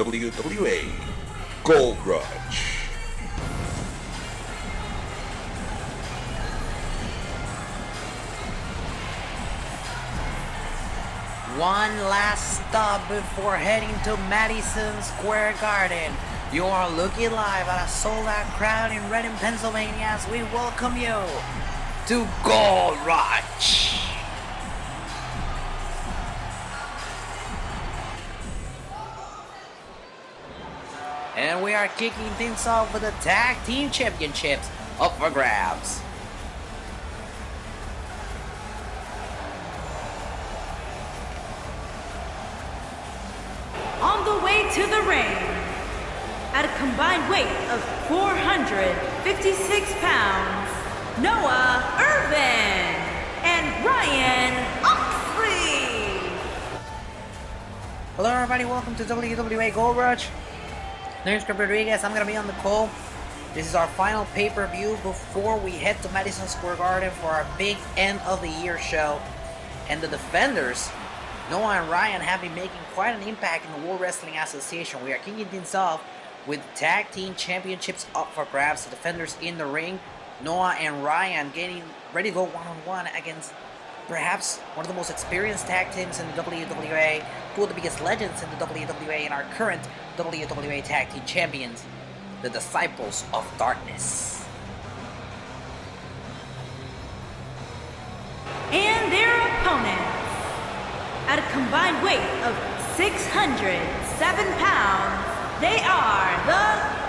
WWA Gold Rush. One last stop before heading to Madison Square Garden. You are looking live at a sold-out crowd in Reading, Pennsylvania as we welcome you to Gold Rush. And we are kicking things off with the Tag Team Championships up for grabs. On the way to the ring, at a combined weight of 456 pounds, Noah Irvin and Ryan Oxley. Hello everybody, welcome to WWA Gold Rush. My name is Chris Rodriguez, I'm going to be on the call. This is our final pay-per-view before we head to Madison Square Garden for our big end of the year show. And the defenders, Noah and Ryan, have been making quite an impact in the World Wrestling Association. We are kicking things off with Tag Team Championships up for grabs. The defenders in the ring, Noah and Ryan getting ready to go one-on-one against perhaps one of the most experienced tag teams in the WWA, two of the biggest legends in the WWA, and our current WWA Tag Team Champions, the Disciples of Darkness. And their opponents, at a combined weight of 607 pounds, they are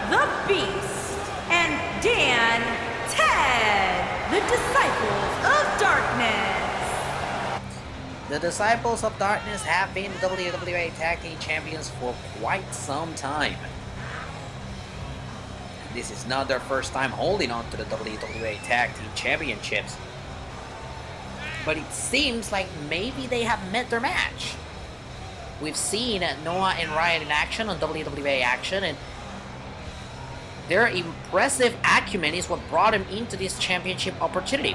the Beast and Dan Ted, the Disciples of Darkness. The Disciples of Darkness have been WWA Tag Team Champions for quite some time. This is not their first time holding on to the WWA Tag Team Championships. But it seems like maybe they have met their match. We've seen Noah and Ryan in action on WWA Action, and their impressive acumen is what brought them into this championship opportunity.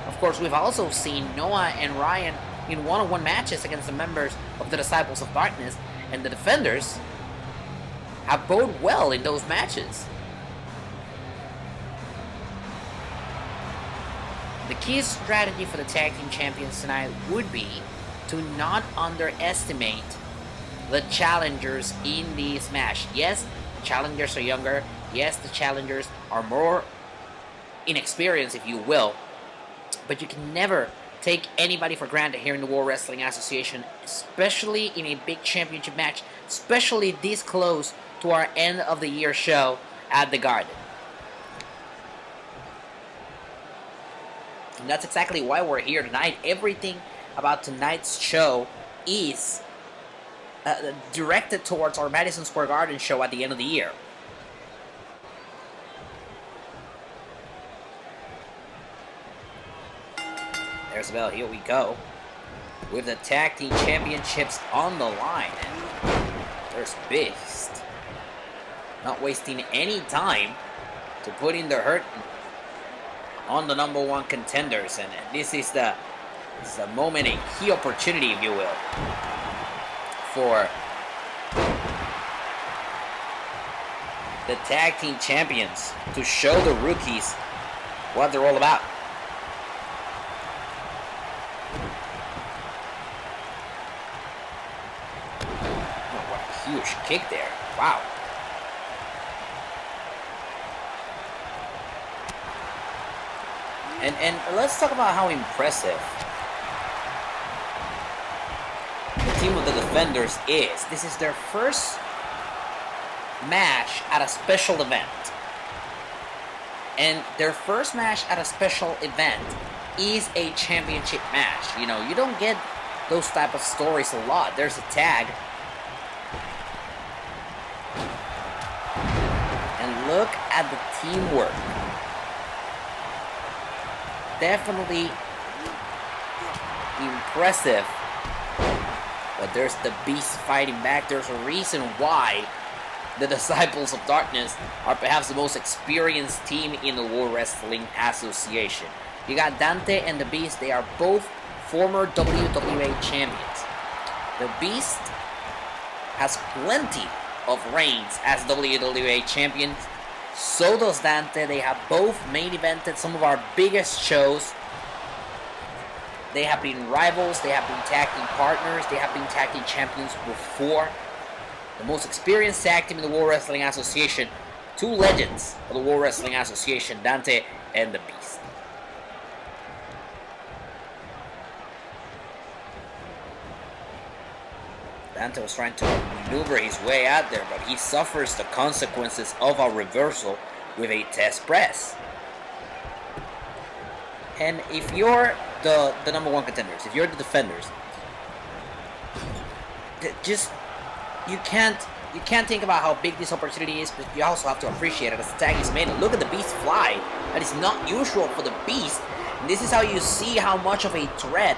Of course, we've also seen Noah and Ryan in one-on-one matches against the members of the Disciples of Darkness, and the defenders have bode well in those matches. The key strategy for the Tag Team Champions tonight would be to not underestimate the challengers in this match. Yes, the challengers are younger. Yes, the challengers are more inexperienced, if you will. But you can never take anybody for granted here in the World Wrestling Association, especially in a big championship match, especially this close to our end of the year show at the Garden. And that's exactly why we're here tonight. Everything about tonight's show is directed towards our Madison Square Garden show at the end of the year. There's the bell, here we go. With the Tag Team Championships on the line. And there's Beast. Not wasting any time to put in the hurt on the number one contenders, and this is the moment, a key opportunity, if you will, for the Tag Team Champions to show the rookies what they're all about. Oh, what a huge kick there. Wow. And let's talk about how impressive the team of the defenders is. This is their first match at a special event. And their first match at a special event is a championship match. You know, you don't get those type of stories a lot. There's a tag. And look at the teamwork. Definitely impressive. But there's the Beast fighting back. There's a reason why the Disciples of Darkness are perhaps the most experienced team in the World Wrestling Association. You got Dante and the Beast. They are both former WWA champions. The Beast has plenty of reigns as WWA champion. So does Dante. They have both main evented some of our biggest shows. They have been rivals, they have been tag team partners, they have been tag team champions before. The most experienced tag team in the World Wrestling Association. Two legends of the World Wrestling Association, Dante and the Beast. Dante was trying to maneuver his way out there, but he suffers the consequences of a reversal with a test press. And if you're the number one contenders, if you're the defenders, just you can't think about how big this opportunity is, but you also have to appreciate it as the tag is made. And look at the Beast fly. That is not usual for the Beast. And this is how you see how much of a threat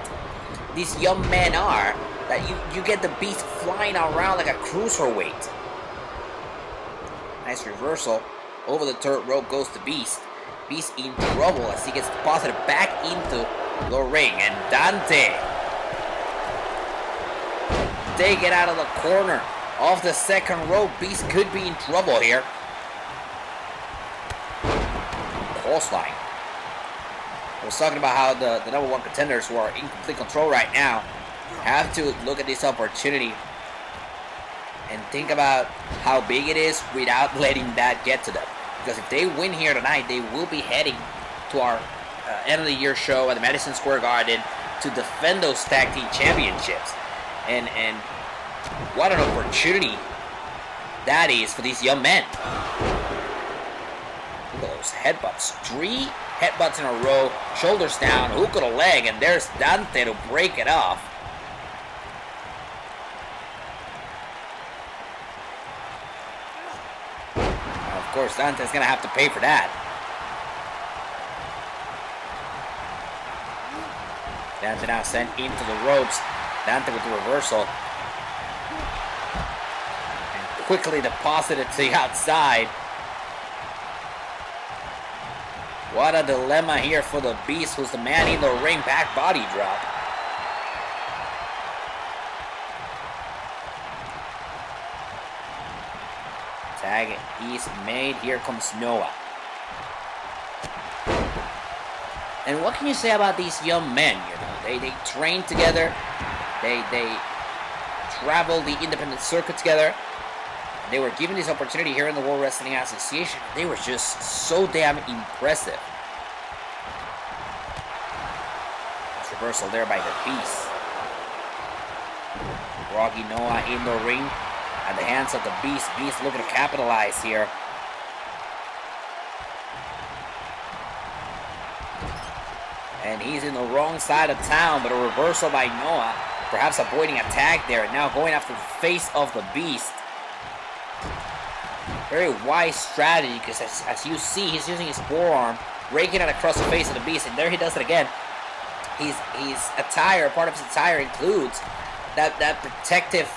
these young men are. That you get the Beast flying around like a cruiserweight. Nice reversal. Over the third rope goes the Beast. Beast in trouble as he gets deposited back into the ring. And Dante take it out of the corner of the second rope. Beast could be in trouble here. Clothesline. I was talking about how the number one contenders who are in complete control right now have to look at this opportunity and think about how big it is without letting that get to them. Because if they win here tonight, they will be heading to our end of the year show at the Madison Square Garden to defend those tag team championships. And what an opportunity that is for these young men. Look at those headbutts. 3 headbutts in a row, shoulders down, hook of the leg, and there's Dante to break it off. Of course, Dante's going to have to pay for that. Dante now sent into the ropes. Dante with the reversal. And quickly deposited to the outside. What a dilemma here for the Beast, who's the man in the ring. Back body drop. Tag is made. Here comes Noah. And what can you say about these young men? You know, they train together. They travel the independent circuit together. They were given this opportunity here in the World Wrestling Association. They were just so damn impressive. This reversal there by the Beast. Rocky Noah in the ring at the hands of the Beast. Beast looking to capitalize here. And he's in the wrong side of town, but a reversal by Noah. Perhaps avoiding a tag there. Now going after the face of the Beast. Very wise strategy, because as you see, he's using his forearm, raking it across the face of the Beast, and there he does it again. His attire, part of his attire includes that protective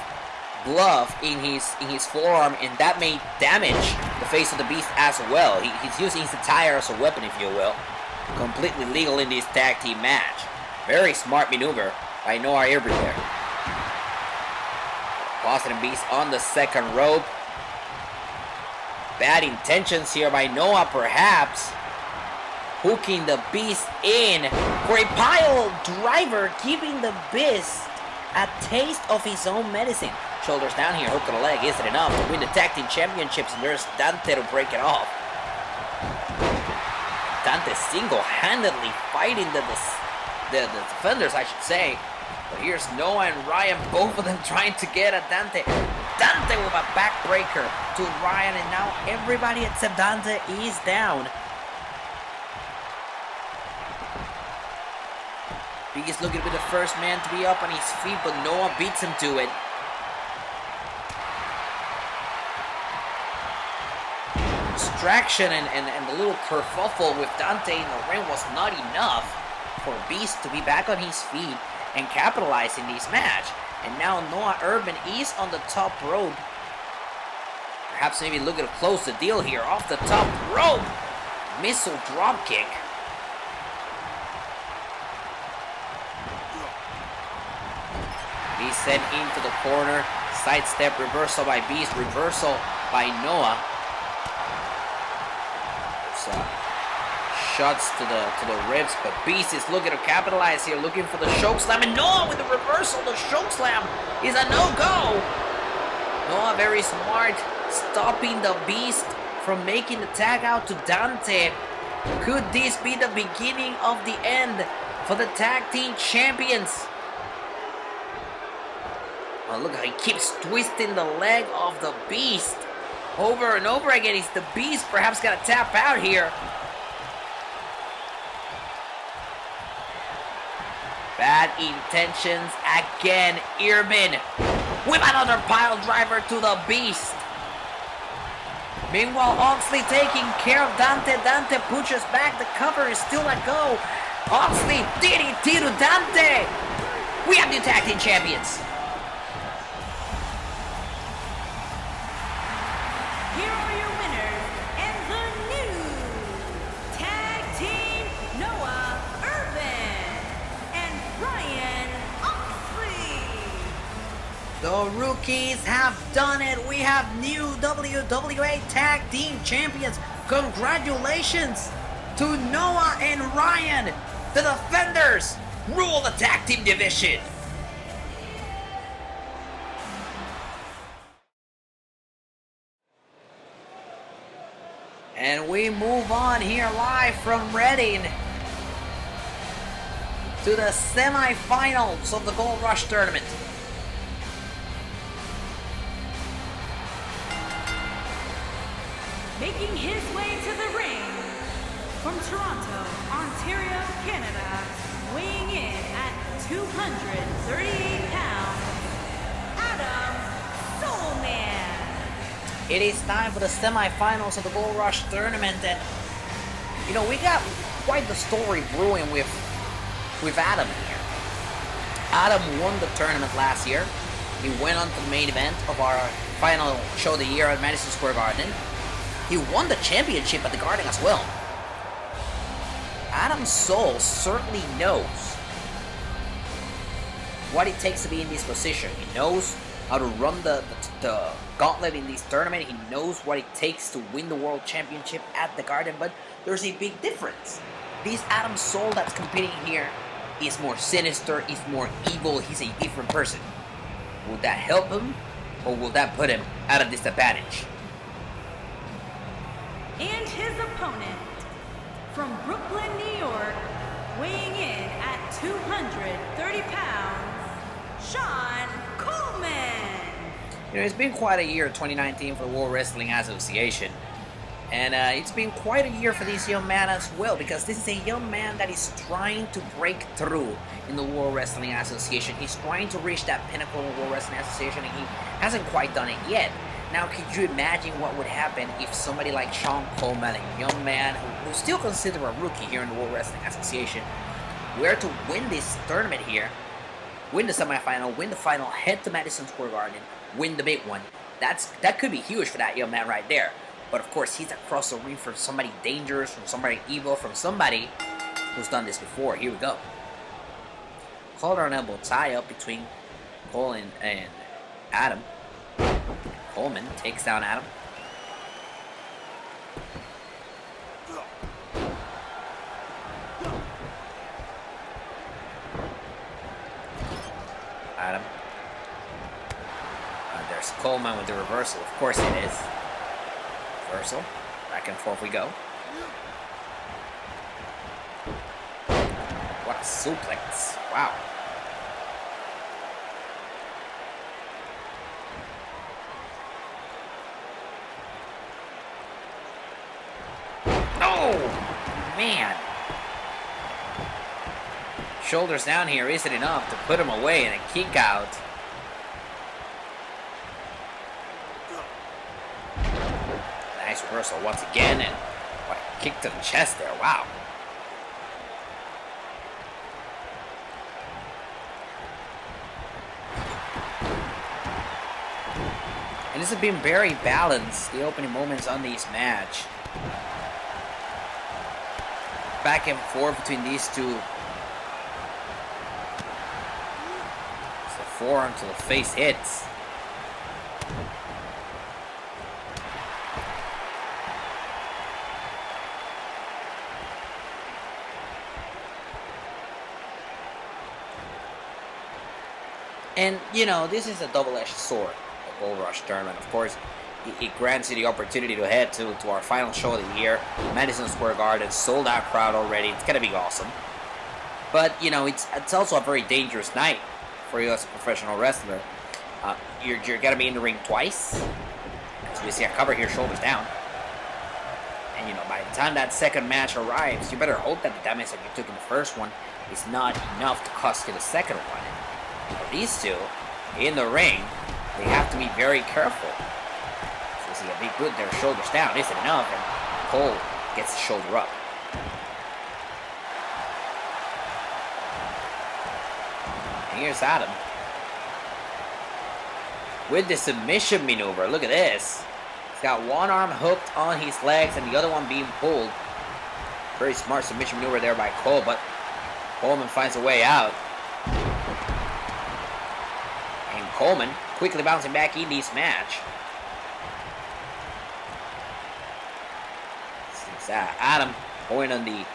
glove in his forearm, and that may damage the face of the Beast as well. He's using his attire as a weapon, if you will. Completely legal in this tag team match. Very smart maneuver by Noah Irbri there. Boston Beast on the second rope. Bad intentions here by Noah, perhaps. Hooking the Beast in for a pile driver, giving the Beast a taste of his own medicine. Shoulders down here, hook of the leg. Is it enough to win the tag team championships? And there's Dante to break it off. Dante single-handedly fighting the defenders, I should say. But here's Noah and Ryan, both of them trying to get at Dante. Dante with a backbreaker to Ryan, and now everybody except Dante is down. He's looking to be the first man to be up on his feet, but Noah beats him to it. Distraction and the little kerfuffle with Dante in the ring was not enough for Beast to be back on his feet and capitalize in this match. And now Noah Urban is on the top rope. Perhaps maybe looking to close the deal here off the top rope. Missile drop kick. Beast sent into the corner. Sidestep, reversal by Beast, reversal by Noah. Shots to the ribs, but Beast is looking to capitalize here, looking for the choke slam, and Noah with the reversal. The choke slam is a no-go. Noah very smart, stopping the Beast from making the tag out to Dante. Could this be the beginning of the end for the tag team champions? Oh, look how he keeps twisting the leg of the Beast over and over again. Is the Beast perhaps gonna tap out here? Bad intentions again. Earman with another pile driver to the Beast. Meanwhile, Oxley taking care of Dante. Dante pushes back. The cover is still a go. Oxley, DDT to Dante. We have new tag team champions. Here are your winners and the new tag team Noah Irvin and Ryan Oxley. The rookies have done it. We have new WWA Tag Team Champions. Congratulations to Noah and Ryan. The defenders rule the tag team division. And we move on here live from Reading to the semi-finals of the Gold Rush tournament. Making his way to the ring from Toronto, Ontario, Canada, weighing in at 238 pounds, Adam Soulman. It is time for the semi-finals of the Gold Rush tournament, and you know, we got quite the story brewing with Adam here. Adam won the tournament last year. He went on to the main event of our final show of the year at Madison Square Garden. He won the championship at the Garden as well. Adam Soul certainly knows what it takes to be in this position. He knows how to run the gauntlet in this tournament. He knows what it takes to win the World Championship at the Garden, but there's a big difference. This Adam Soul that's competing here is more sinister, is more evil, he's a different person. Will that help him, or will that put him at a disadvantage? And his opponent, from Brooklyn, New York, weighing in at 230 pounds, Sean Coleman. You know, it's been quite a year, 2019, for the World Wrestling Association. And it's been quite a year for this young man as well, because this is a young man that is trying to break through in the World Wrestling Association. He's trying to reach that pinnacle of the World Wrestling Association, and he hasn't quite done it yet. Now, could you imagine what would happen if somebody like Sean Coleman, a young man who's still considered a rookie here in the World Wrestling Association, were to win this tournament here, win the semifinal, win the final, head to Madison Square Garden, win the big one? That could be huge for that young man right there. But of course, he's across the ring from somebody dangerous, from somebody evil, from somebody who's done this before. Here we go. Collar and elbow tie up between Cole and Adam. Coleman takes down Adam. Adam. There's Coleman with the reversal. Of course it is. Reversal. Back and forth we go. What a suplex. Wow. Oh, man. Shoulders down here isn't enough to put him away and a kick out. Nice reversal once again, and what a kick to the chest there. Wow. And this has been very balanced, the opening moments on this match. Back and forth between these two. It's a forearm to the face hits. And, you know, this is a double-edged sword, the Gold Rush tournament. Of course, it grants you the opportunity to head to our final show of the year, Madison Square Garden, sold-out crowd already. It's going to be awesome. But, you know, it's also a very dangerous night for you as a professional wrestler. You're going to be in the ring twice. So we see a cover here, shoulders down. And, you know, by the time that second match arrives, you better hope that the damage that you took in the first one is not enough to cost you the second one. These two, in the ring, they have to be very careful. So you see a big boot there, shoulders down, isn't enough, and Cole gets the shoulder up. And here's Adam. With the submission maneuver, look at this. He's got one arm hooked on his legs and the other one being pulled. Very smart submission maneuver there by Cole, but Coleman finds a way out. Coleman quickly bouncing back in this match. It's Adam going on the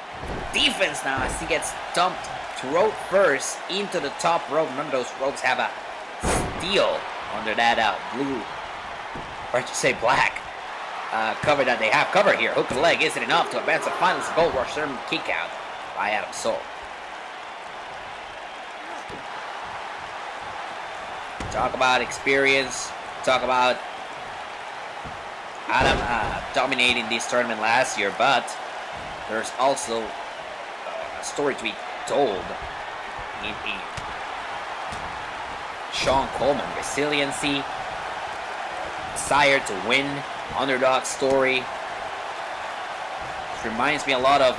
defense now as he gets dumped throat first into the top rope. Remember, those ropes have a steel under that blue, or I should say black, cover that they have. Cover here. Hook of the leg isn't enough to advance the finals. Gold Rush German kick out by Adam Soul. Talk about experience. Talk about Adam dominating this tournament last year, but there's also a story to be told in Sean Coleman. Resiliency, desire to win, underdog story. This reminds me a lot of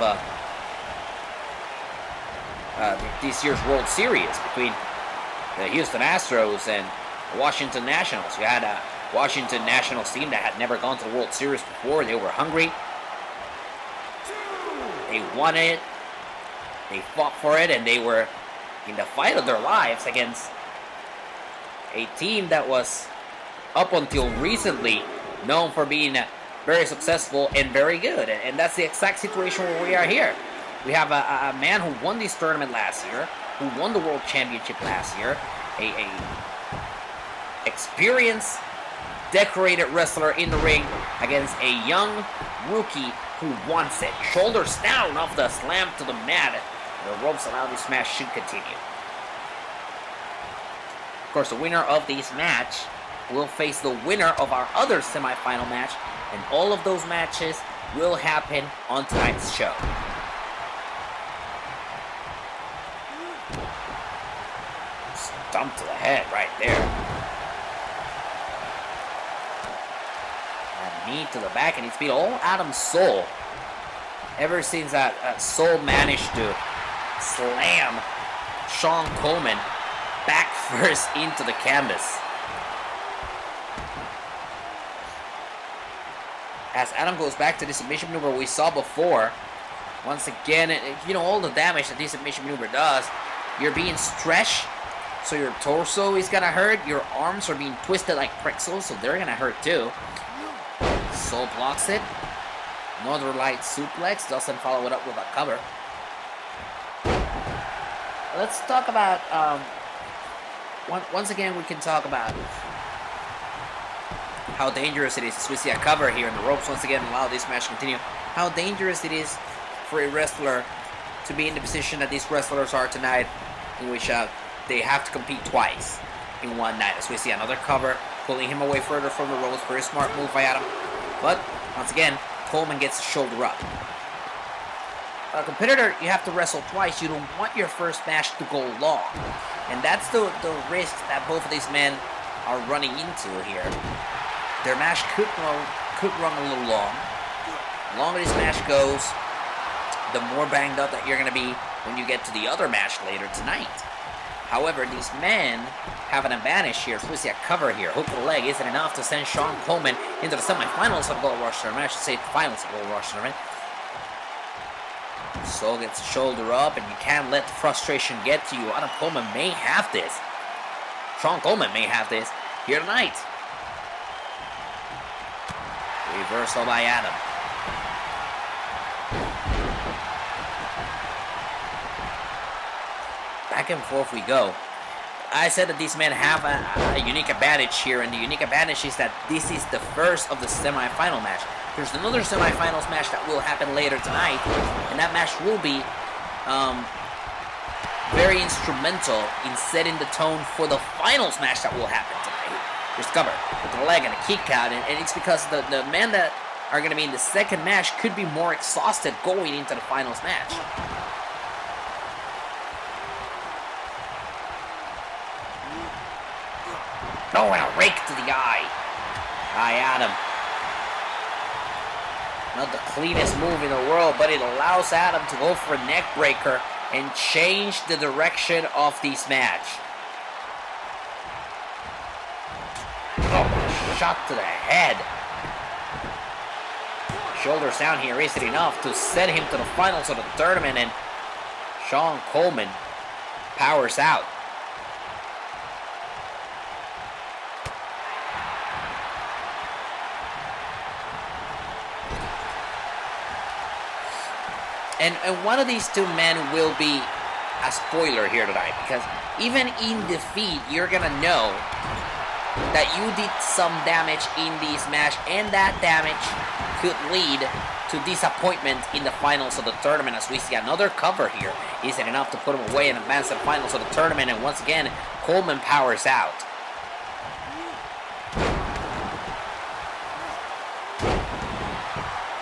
this year's World Series between the Houston Astros and the Washington Nationals. You had a Washington Nationals team that had never gone to the World Series before. They were hungry. They wanted it. They fought for it, and they were in the fight of their lives against a team that was, up until recently, known for being very successful and very good. And that's the exact situation where we are here. We have a man who won this tournament last year, who won the World Championship last year, a experienced, decorated wrestler in the ring against a young rookie who wants it. Shoulders down off the slam to the mat. The ropes allow this match should continue. Of course, the winner of this match will face the winner of our other semifinal match, and all of those matches will happen on tonight's show. Stomp to the head right there. And knee to the back, and it's been all Adam Soul ever since that Soul managed to slam Sean Coleman back first into the canvas. As Adam goes back to the submission maneuver we saw before, once again, you know, all the damage that this submission maneuver does, you're being stretched, so your torso is gonna hurt, your arms are being twisted like pretzels, so they're gonna hurt too. Soul blocks it. Another light suplex, doesn't follow it up with a cover. Let's talk about, once again we can talk about how dangerous it is, as we see a cover here, and the ropes once again allow this match to continue. How dangerous it is for a wrestler to be in the position that these wrestlers are tonight, in which they have to compete twice in one night. As we see another cover, pulling him away further from the ropes. Very smart move by Adam. But, once again, Coleman gets the shoulder up. A competitor, you have to wrestle twice. You don't want your first match to go long. And that's the risk that both of these men are running into here. Their match could run a little long. The longer this match goes, the more banged up that you're going to be when you get to the other match later tonight. However, these men have an advantage here. So we see a cover here. Hook the leg isn't enough to send Sean Coleman into the semifinals of Gold Rush Tournament. I should say the finals of Gold Rush Tournament. Soul gets the shoulder up, and you can't let the frustration get to you. Adam Coleman may have this. Sean Coleman may have this here tonight. Reversal by Adam. Back and forth we go. I said that these men have a unique advantage here, and the unique advantage is that this is the first of the semifinal match. There's another semifinals match that will happen later tonight, and that match will be very instrumental in setting the tone for the finals match that will happen tonight. There's cover with the leg and a kick out, and it's because the men that are going to be in the second match could be more exhausted going into the finals match. Oh, and a rake to the eye by Adam. Not the cleanest move in the world, but it allows Adam to go for a neck breaker and change the direction of this match. Oh, shot to the head. Shoulders down here isn't enough to send him to the finals of the tournament, and Sean Coleman powers out. And one of these two men will be a spoiler here tonight, because even in defeat, you're going to know that you did some damage in this match, and that damage could lead to disappointment in the finals of the tournament, as we see another cover here. Isn't enough to put him away and advance to the finals of the tournament, and once again, Coleman powers out.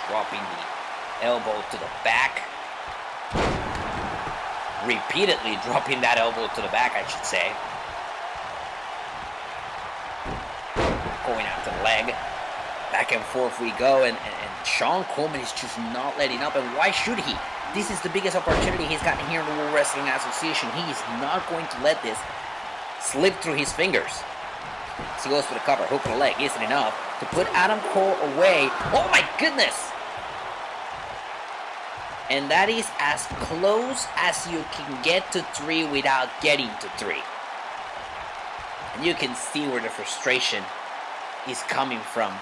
Dropping the elbow to the back. Repeatedly dropping that elbow to the back, I should say. Going after the leg. Back and forth we go, and Sean Coleman is just not letting up, and why should he? This is the biggest opportunity he's gotten here in the World Wrestling Association. He is not going to let this slip through his fingers. So he goes for the cover. Hook on the leg isn't enough to put Adam Cole away. Oh my goodness! And that is as close as you can get to 3 without getting to 3. And you can see where the frustration is coming from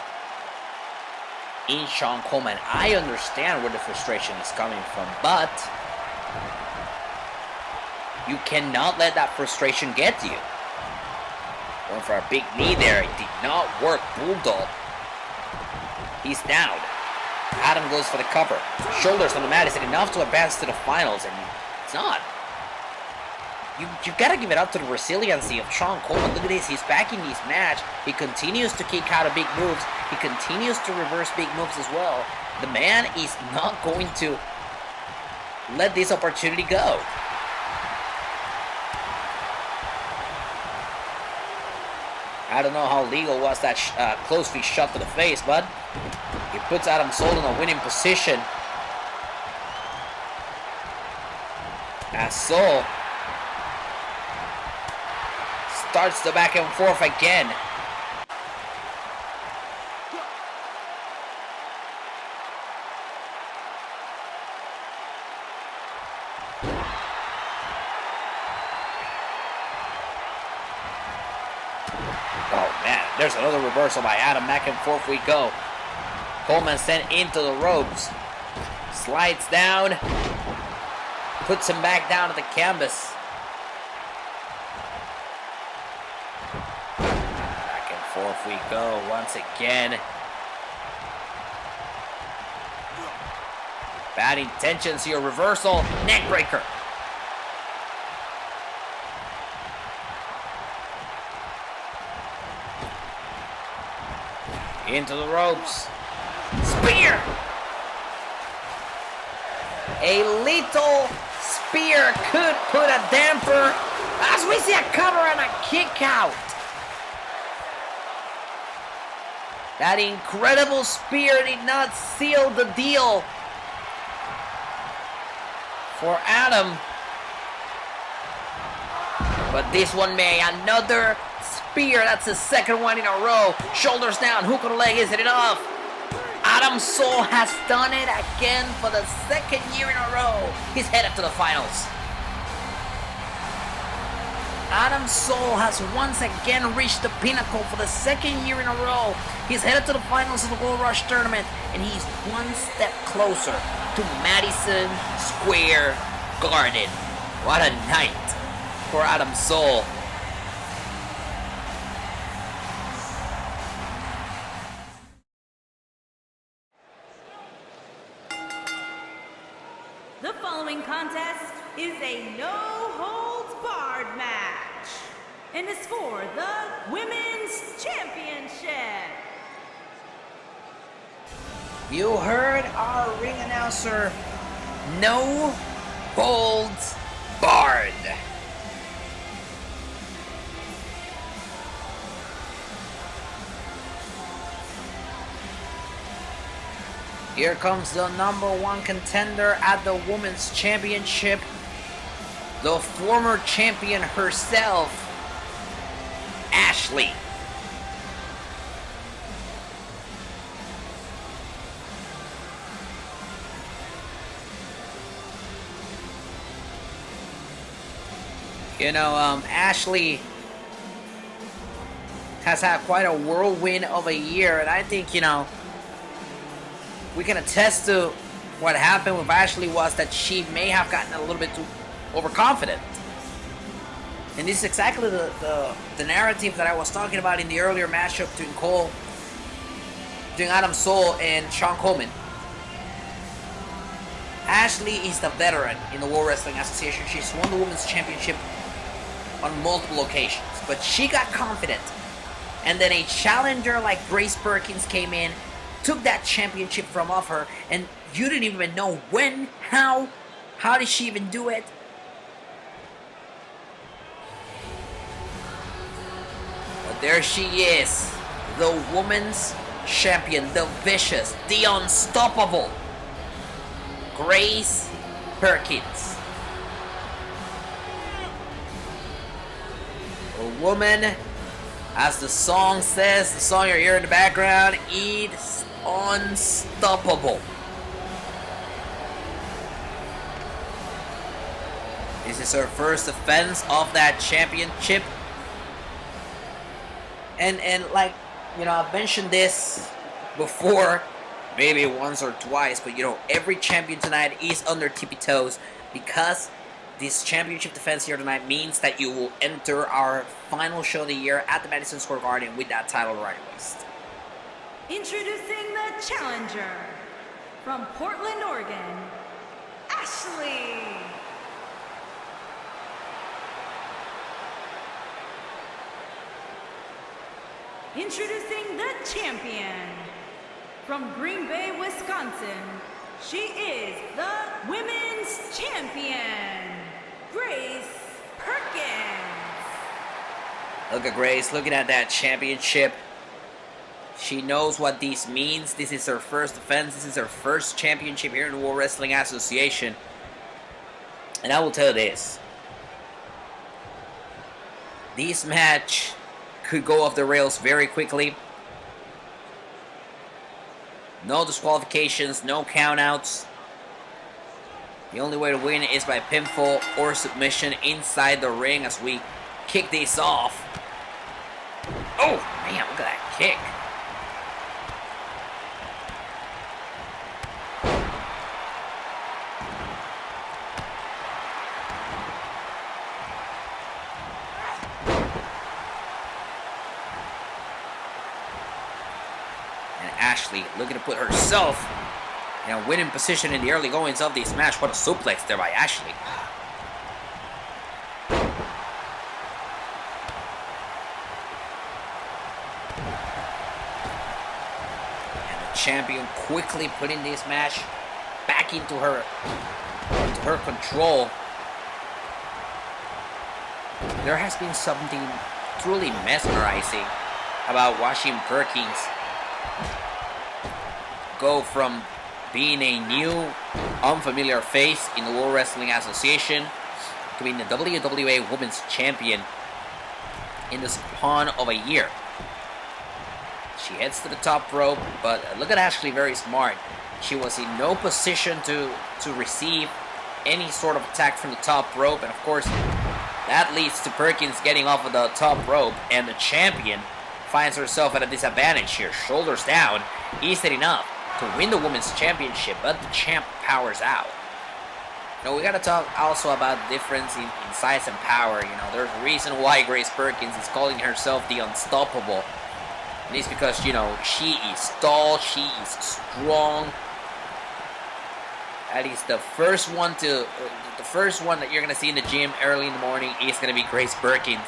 in Sean Coleman. I understand where the frustration is coming from, but you cannot let that frustration get to you. Going for a big knee there. It did not work. Bulldog. He's down. Adam goes for the cover. Shoulders on the mat. Is it enough to advance to the finals? And it's not. You've got to give it up to the resiliency of Sean Coleman. Look at this. He's back in this match. He continues to kick out of big moves. He continues to reverse big moves as well. The man is not going to let this opportunity go. I don't know how legal was that close feet shot to the face, but he puts Adam Cole in a winning position. As Cole starts the back and forth again. Oh man, there's another reversal by Adam. Back and forth we go. Coleman sent into the ropes. Slides down. Puts him back down to the canvas. Back and forth we go once again. Bad intentions here. Reversal. Neck breaker. Into the ropes. Spear! A little spear could put a damper, as we see a cover and a kick out. That incredible spear did not seal the deal for Adam. But this one may. Another spear. That's the second one in a row. Shoulders down. Hook on the leg. Is it enough? Adam Cole has done it again for the second year in a row. He's headed to the finals. Adam Soul has once again reached the pinnacle for the second year in a row. He's headed to the finals of the Gold Rush tournament, and he's one step closer to Madison Square Garden. What a night for Adam Soul. The following contest is a no-holds-barred match, and is for the Women's Championship. You heard our ring announcer, no holds barred. Here comes the #1 contender at the Women's Championship, the former champion herself, Ashley. You know, Ashley has had quite a whirlwind of a year, and I think, you know, we can attest to what happened with Ashley was that she may have gotten a little bit too overconfident. And this is exactly the narrative that I was talking about in the earlier matchup between Adam Soul and Sean Coleman. Ashley is the veteran in the World Wrestling Association. She's won the Women's Championship on multiple occasions, but she got confident. And then a challenger like Grace Perkins came in, took that championship from off her, and you didn't even know when, how did she even do it? But there she is, the women's champion, the vicious, the unstoppable Grace Perkins. A woman, as the song says, the song you're hearing in the background, is unstoppable. This is her first defense of that championship. And like, you know, I've mentioned this before, maybe once or twice, but you know, every champion tonight is on their tippy toes, because this championship defense here tonight means that you will enter our final show of the year at the Madison Square Garden with that title around your waist. Introducing the challenger from Portland, Oregon, Ashley. Introducing the champion from Green Bay, Wisconsin. She is the Women's Champion, Grace Perkins. Look at Grace looking at that championship. She knows what this means. This is her first defense. This is her first championship here in the World Wrestling Association. And I will tell you this. This match could go off the rails very quickly. No disqualifications, no countouts. The only way to win is by pinfall or submission inside the ring as we kick this off. Oh, man, look at that kick. Ashley looking to put herself in a winning position in the early goings of this match. What a suplex there by Ashley. And the champion quickly putting this match back into her control. There has been something truly mesmerizing about watching Perkins go from being a new, unfamiliar face in the World Wrestling Association to being the WWA Women's Champion in the span of a year. She heads to the top rope, but look at Ashley, very smart. She was in no position to receive any sort of attack from the top rope, and of course, That leads to Perkins getting off of the top rope, and the champion finds herself at a disadvantage here. Shoulders down, easy enough to win the women's championship, but the champ powers out. We gotta talk also about the difference in size and power. There's a reason why Grace Perkins is calling herself the Unstoppable. And it's because, she is tall, she is strong. That is the first one that you're gonna see in the gym early in the morning is gonna be Grace Perkins.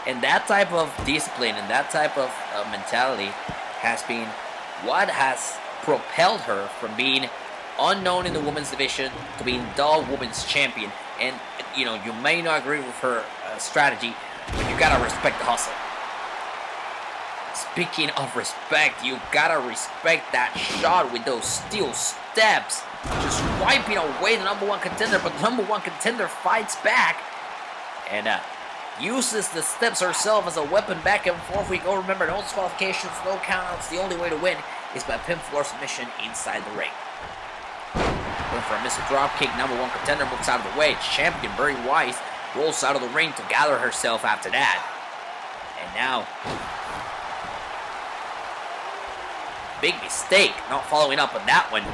And that type of discipline and that type of mentality has been what has propelled her from being unknown in the women's division to being the women's champion. And you may not agree with her strategy, but you gotta respect the hustle. Speaking of respect, you gotta respect that shot with those steel steps, just wiping away the number one contender. But the number one contender fights back and uses the steps herself as a weapon. Back and forth we go. Remember, no disqualifications, no countouts. The only way to win is by pinfall submission inside the ring. Going for a missile dropkick. Number one contender moves out of the way. Champion Bray Wyatt rolls out of the ring to gather herself after that. And now, big mistake not following up on that one.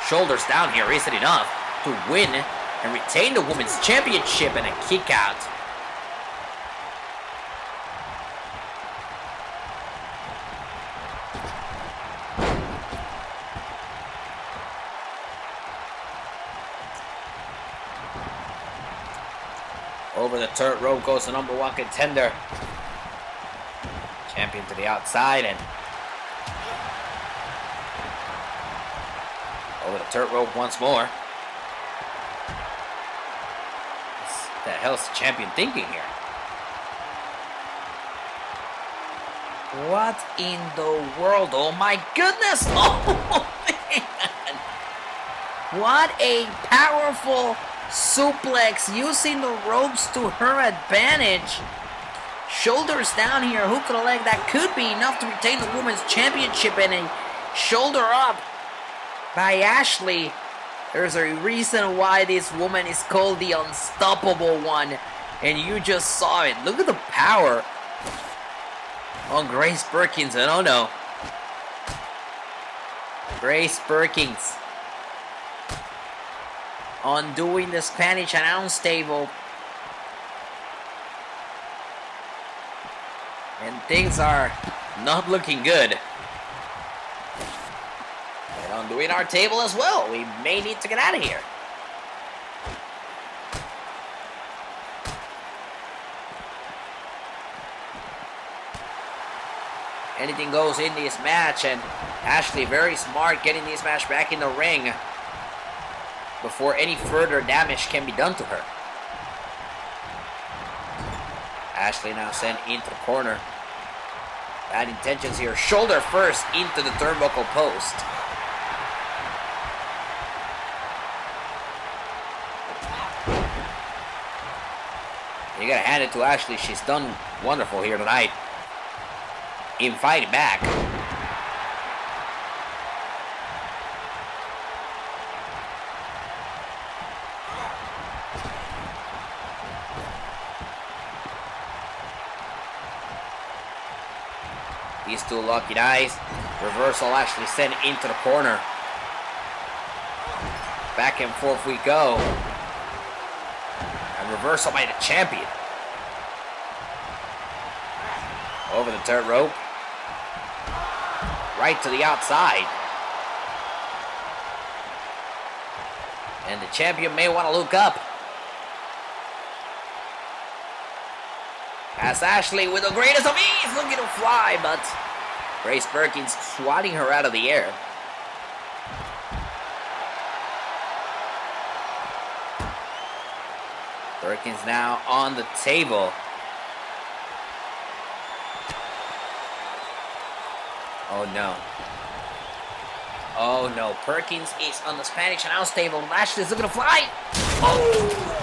Shoulders down here isn't enough to win and retain the women's championship, and a kick out. Over the third rope goes the number one contender. Champion to the outside, and over the third rope once more. What the hell is the champion thinking here? What in the world? Oh my goodness! Oh man! What a powerful suplex, using the ropes to her advantage. Shoulders down here, hook to the leg. That could be enough to retain the women's championship, and a shoulder up by Ashley. There's a reason why this woman is called the Unstoppable One, and you just saw it. Look at the power on Grace Perkins, and oh no, Grace Perkins undoing the Spanish announce table. And things are not looking good. And undoing our table as well. We may need to get out of here. Anything goes in this match, and Ashley very smart getting this match back in the ring before any further damage can be done to her. Ashley now sent into the corner. Bad intentions here. Shoulder first into the turnbuckle post. You gotta hand it to Ashley. She's done wonderful here tonight in fighting back. These two lucky dice. Reversal Ashley sent into the corner. Back and forth we go. And reversal by the champion. Over the third rope. Right to the outside. And the champion may want to look up. As Ashley with the greatest of ease looking to fly, but Grace Perkins swatting her out of the air. Perkins now on the table. Oh no. Oh no. Perkins is on the Spanish announce table. Ashley's looking to fly. Oh!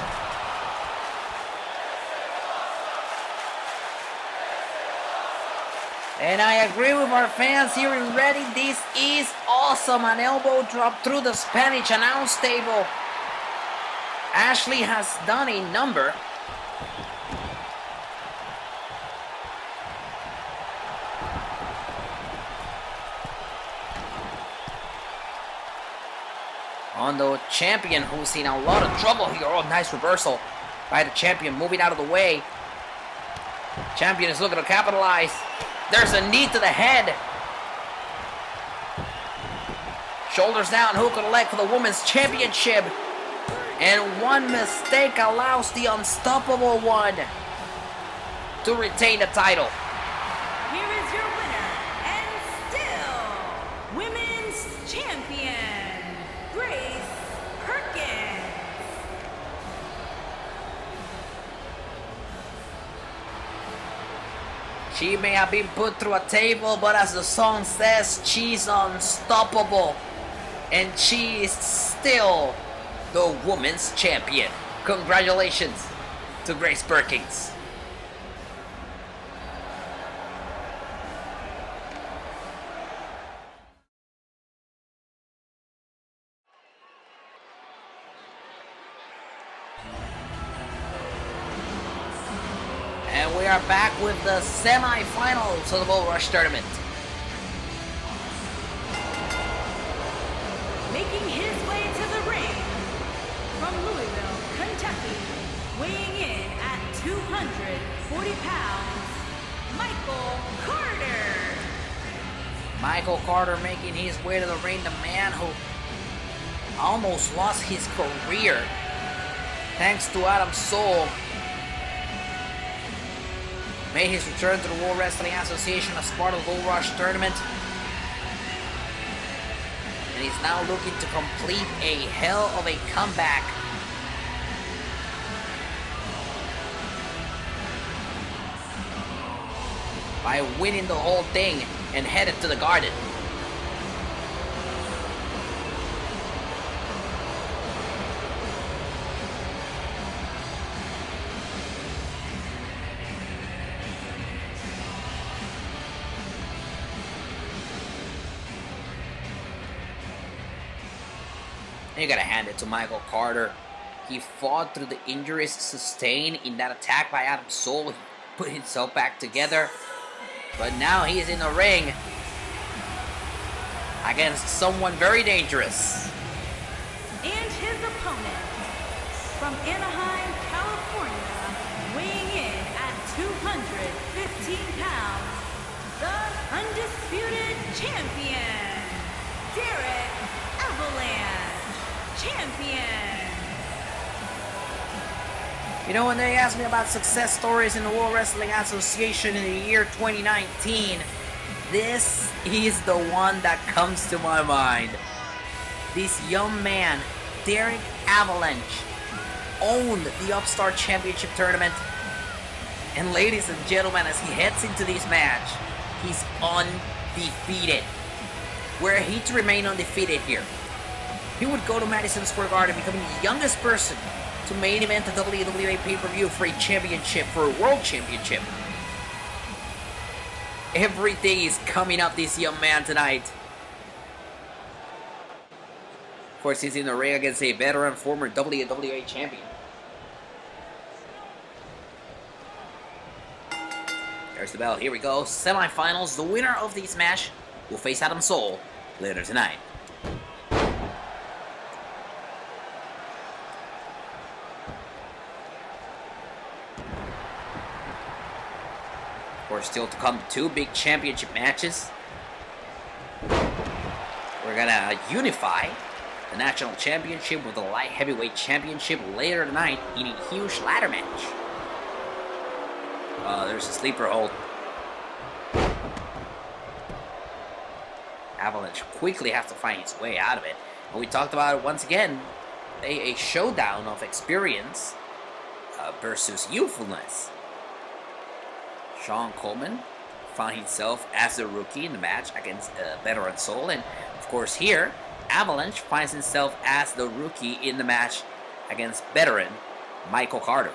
And I agree with our fans here in Reddit. This is awesome. An elbow drop through the Spanish announce table. Ashley has done a number. On the champion, who's in a lot of trouble here. Oh, nice reversal by the champion, moving out of the way. Champion is looking to capitalize. There's a knee to the head. Shoulders down, hook of the leg for the women's championship. And one mistake allows the unstoppable one to retain the title. Here is your winner, and still women's champion, Grace Perkins. She may have been put through a table, but as the song says, she's unstoppable. And she is still the women's champion. Congratulations to Grace Perkins. And we are back with the semi-finals of the Gold Rush tournament. Making his way to the ring from Louisville, Kentucky, weighing in at 240 pounds, Michael Carter. Michael Carter making his way to the ring, the man who almost lost his career thanks to Adam Soul. Made his return to the World Wrestling Association as part of the Gold Rush tournament. And he's now looking to complete a hell of a comeback. By winning the whole thing and headed to the Garden. And you gotta hand it to Michael Carter. He fought through the injuries sustained in that attack by Adam Soul. He put himself back together. But now he is in the ring against someone very dangerous. And his opponent from Anaheim, California, weighing in at 215 pounds, the undisputed champion, Derek Avalanche, champion. You know, when they ask me about success stories in the World Wrestling Association in the year 2019, this is the one that comes to my mind. This young man, Derek Avalanche, owned the Upstart Championship tournament. And ladies and gentlemen, as he heads into this match, he's undefeated. Were he to remain undefeated here, he would go to Madison Square Garden, becoming the youngest person to main event the WWA pay-per-view for a championship, for a world championship. Everything is coming up this young man tonight. Of course, he's in the ring against a veteran, former WWA champion. There's the bell. Here we go. Semifinals. The winner of this match will face Adam Soul later tonight. Of course, still to come, 2 big championship matches. We're gonna unify the national championship with the light heavyweight championship later tonight in a huge ladder match. There's a sleeper hold. Avalanche quickly has to find his way out of it. And we talked about it once again, a showdown of experience versus youthfulness. Sean Coleman found himself as the rookie in the match against veteran Soul, and of course here, Avalanche finds himself as the rookie in the match against veteran Michael Carter.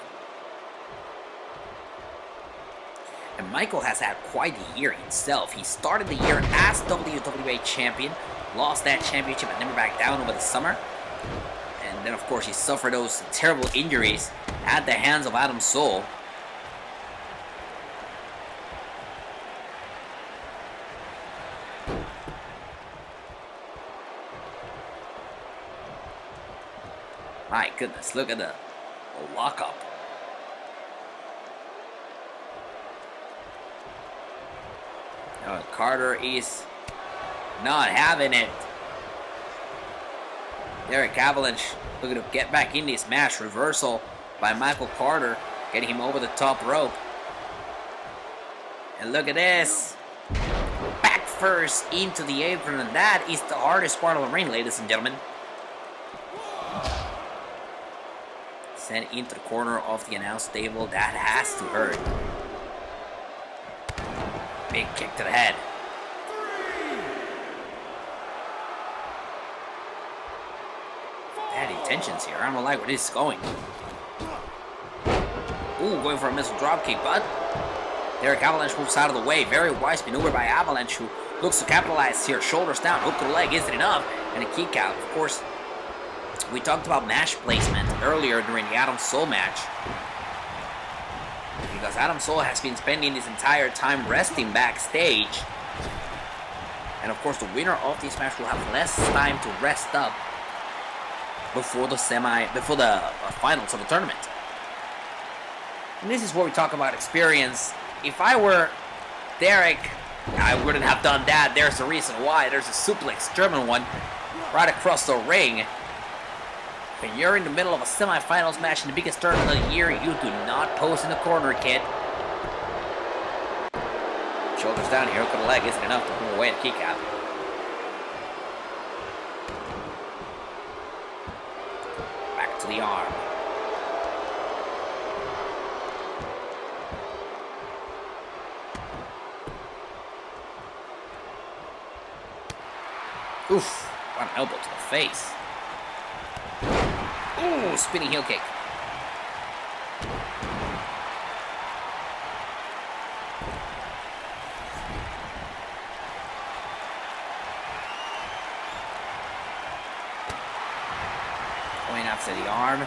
And Michael has had quite a year himself. He started the year as WWA champion, lost that championship and never backed down over the summer. And And then, of course, he suffered those terrible injuries at the hands of Adam Soul. My goodness, look at the lockup. Oh, Carter is not having it. Derek Avalanche looking to get back in this match. Reversal by Michael Carter, getting him over the top rope. And look at this. Back first into the apron, and that is the hardest part of the ring, ladies and gentlemen. Sent into the corner of the announce table. That has to hurt. Big kick to the head. Bad intentions here. I don't like where this is going. Ooh, going for a missile dropkick, but Derek Avalanche moves out of the way. Very wise maneuver by Avalanche, who looks to capitalize here. Shoulders down, hook to the leg, isn't enough, and a kick out. Of course, we talked about match placement earlier during the Adam Soul match. Because Adam Soul has been spending this entire time resting backstage. And of course, the winner of this match will have less time to rest up before the finals of the tournament. And this is where we talk about experience. If I were Derek, I wouldn't have done that. There's a reason why. There's a suplex, German one, right across the ring. When you're in the middle of a semifinals match in the biggest tournament of the year, you do not pose in the corner, kid. Shoulders down here, hook of the leg isn't enough to pull away and kick out. Back to the arm. Oof, what an elbow to the face. Ooh, spinning heel kick. Going after the arm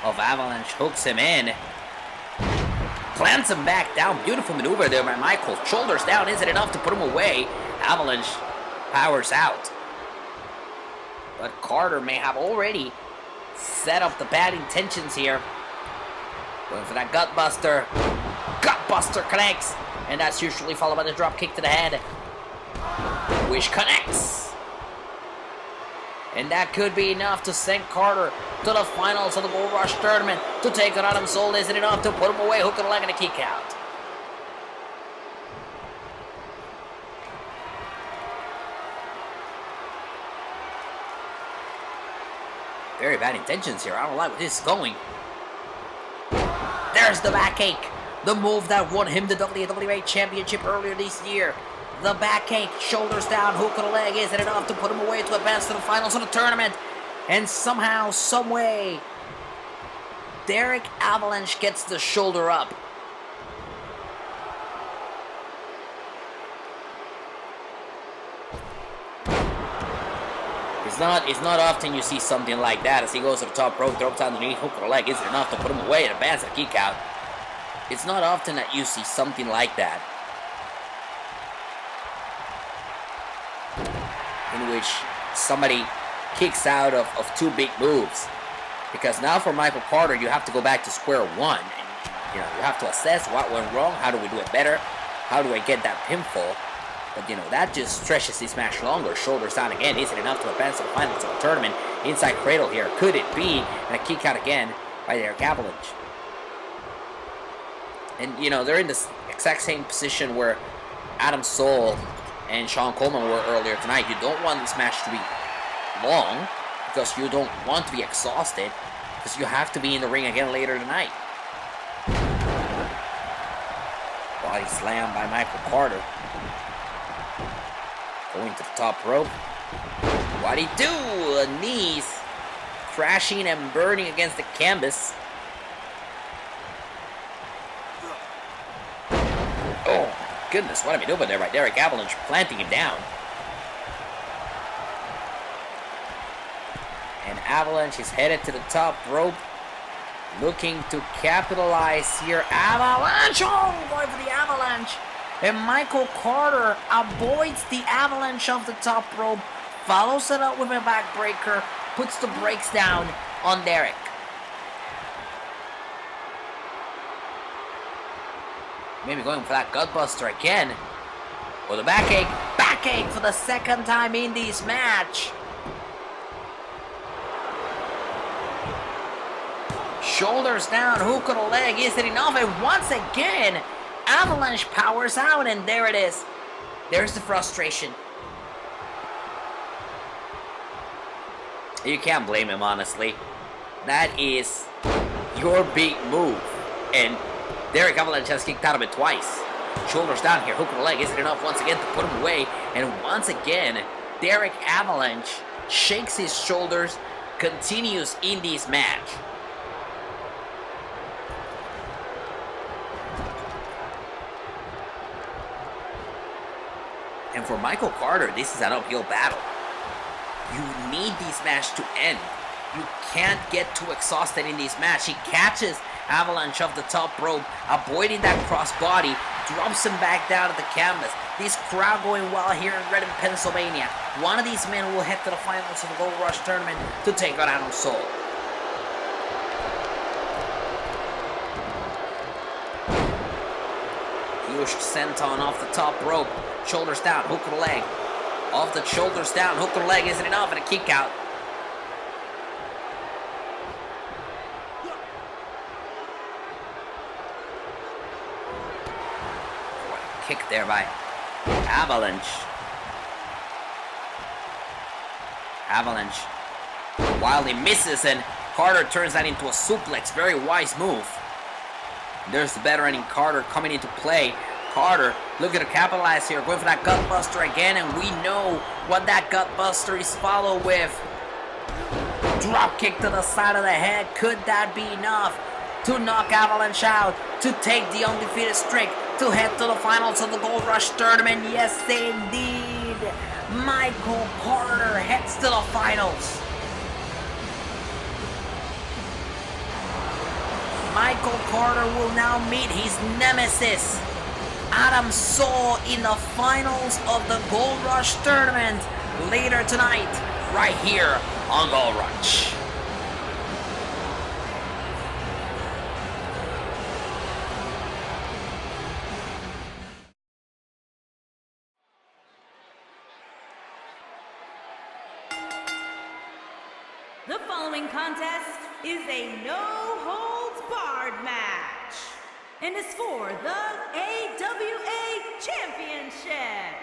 of Avalanche, hooks him in. Plants him back down. Beautiful maneuver there by Michael. Shoulders down, isn't enough to put him away. Avalanche powers out. But Carter may have already set up the bad intentions here. Going for that gutbuster. Gutbuster connects. And that's usually followed by the drop kick to the head, which connects. And that could be enough to send Carter to the finals of the Gold Rush tournament. To take on Adam Soul, isn't enough to put him away. Hook of the leg and a kick out. Very bad intentions here. I don't like where this is going. There's the backache. The move that won him the WWA Championship earlier this year. The backache. Shoulders down. Hook of the leg. Isn't enough to put him away to advance to the finals of the tournament. And somehow, someway, Derek Avalanche gets the shoulder up. It's not often you see something like that as he goes to the top rope, drops down the knee, hook of the leg isn't enough to put him away and advance and kick out. It's not often that you see something like that, in which somebody kicks out of two big moves. Because now for Michael Carter, you have to go back to square one. And, you have to assess what went wrong, how do we do it better, how do I get that pinfall. But, that just stretches this match longer. Shoulders down again. Isn't enough to advance to the finals of the tournament. Inside cradle here. Could it be? And a kick out again by Derek Avalanche. And, they're in this exact same position where Adam Soul and Sean Coleman were earlier tonight. You don't want this match to be long because you don't want to be exhausted because you have to be in the ring again later tonight. Body slam by Michael Carter. Going to the top rope. What'd he do? Knees crashing and burning against the canvas. Oh, my goodness. What a maneuver there by Derek Avalanche, planting him down. And Avalanche is headed to the top rope, looking to capitalize here. Avalanche! Oh, going for the Avalanche! And Michael Carter avoids the Avalanche off the top rope, follows it up with a backbreaker, puts the brakes down on Derek. Maybe going for that gutbuster again. With a backache for the second time in this match. Shoulders down, hook on the leg, is it enough? And once again, Avalanche powers out, and there it is. There's the frustration. You can't blame him, honestly. That is your big move. And Derek Avalanche has kicked out of it twice. Shoulders down here, hook on the leg, is it enough once again to put him away? And once again, Derek Avalanche shakes his shoulders, continues in this match. And for Michael Carter, this is an uphill battle. You need this match to end. You can't get too exhausted in this match. He catches Avalanche off the top rope, avoiding that crossbody, drops him back down to the canvas. This crowd going wild here in Reading, Pennsylvania. One of these men will head to the finals of the Gold Rush tournament to take on Adam Soul. Huge senton off the top rope. Shoulders down, hook of the leg. Off the shoulders down, hook of the leg. Isn't enough, and a kick out. What a kick there by Avalanche. Avalanche wildly misses, and Carter turns that into a suplex. Very wise move. There's the veteran in Carter coming into play. Carter looking to capitalize here, going for that gutbuster again, and we know what that gutbuster is followed with. Drop kick to the side of the head. Could that be enough to knock Avalanche out, to take the undefeated streak, to head to the finals of the Gold Rush tournament? Yes, indeed. Michael Carter heads to the finals. Michael Carter will now meet his nemesis, Adam Soul, in the finals of the Gold Rush tournament later tonight, right here on Gold Rush. The following contest is a no-holds-barred match, and is for the AWA Championship.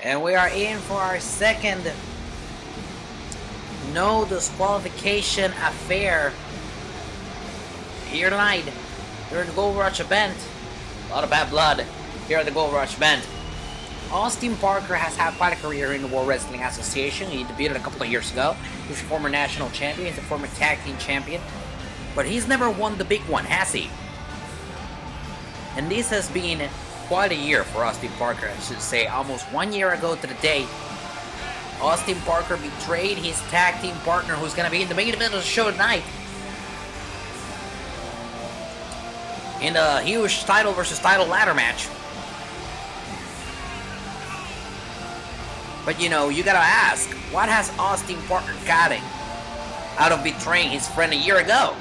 And we are in for our second no disqualification affair here tonight during the Gold Rush event. A lot of bad blood here at the Gold Rush event. Austin Parker has had quite a career in the World Wrestling Association. He debuted a couple of years ago. He's a former national champion. He's a former tag team champion. But he's never won the big one, has he? And this has been quite a year for Austin Parker, I should say. Almost 1 year ago to the day, Austin Parker betrayed his tag team partner, who's going to be in the main event of the show tonight, in a huge title versus title ladder match. But you know, you gotta ask, what has Austin Parker gotten out of betraying his friend a year ago?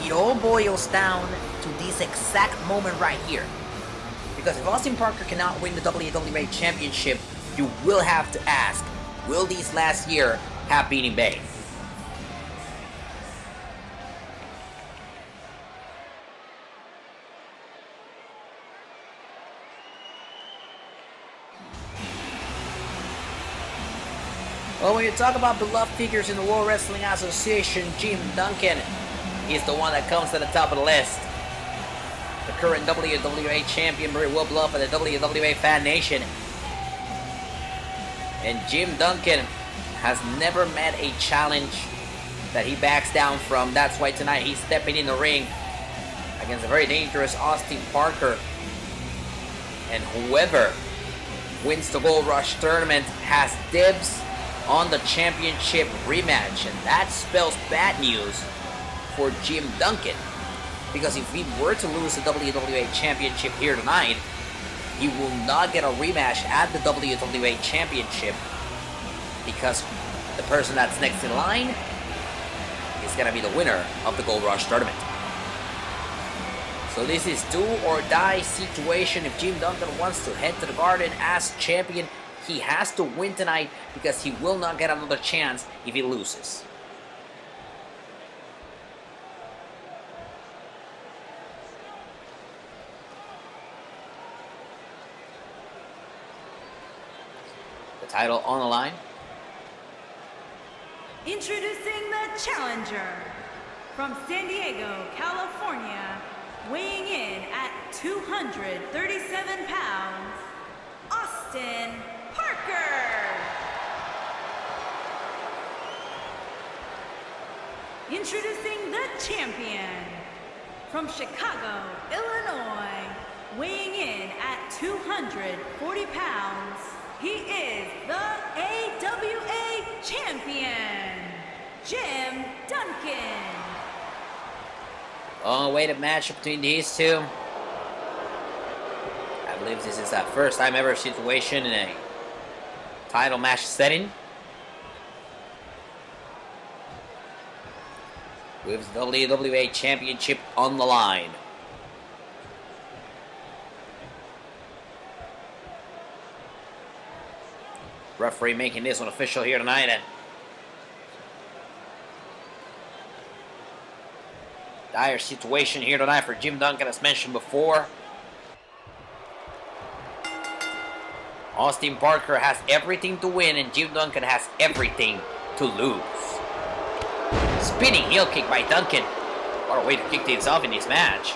It all boils down to this exact moment right here. Because if Austin Parker cannot win the WWA Championship, you will have to ask, will this last year have been in vain? Well, when you talk about beloved figures in the World Wrestling Association, Jim Duncan is the one that comes to the top of the list. The current WWA champion, very well beloved by the WWA Fan Nation. And Jim Duncan has never met a challenge that he backs down from. That's why tonight he's stepping in the ring against a very dangerous Austin Parker. And whoever wins the Gold Rush tournament has dibs on the championship rematch. And that spells bad news for Jim Duncan. Because if he were to lose the WWA Championship here tonight, he will not get a rematch at the WWA Championship, because the person that's next in line is going to be the winner of the Gold Rush tournament. So this is do or die situation. If Jim Duncan wants to head to the Garden as champion, he has to win tonight, because he will not get another chance if he loses. The title on the line. Introducing the challenger from San Diego, California, weighing in at 237 pounds, Austin Parker. Introducing the champion from Chicago, Illinois, weighing in at 240 pounds, he is the AWA champion, Jim Duncan. Long awaited match between these two. I believe this is that first time ever situation in a title match setting. With the WWA Championship on the line. Referee making this one official here tonight, and dire situation here tonight for Jim Duncan, as mentioned before. Austin Parker has everything to win, and Jim Duncan has everything to lose. Spinning heel kick by Duncan. What a way to kick things off in this match.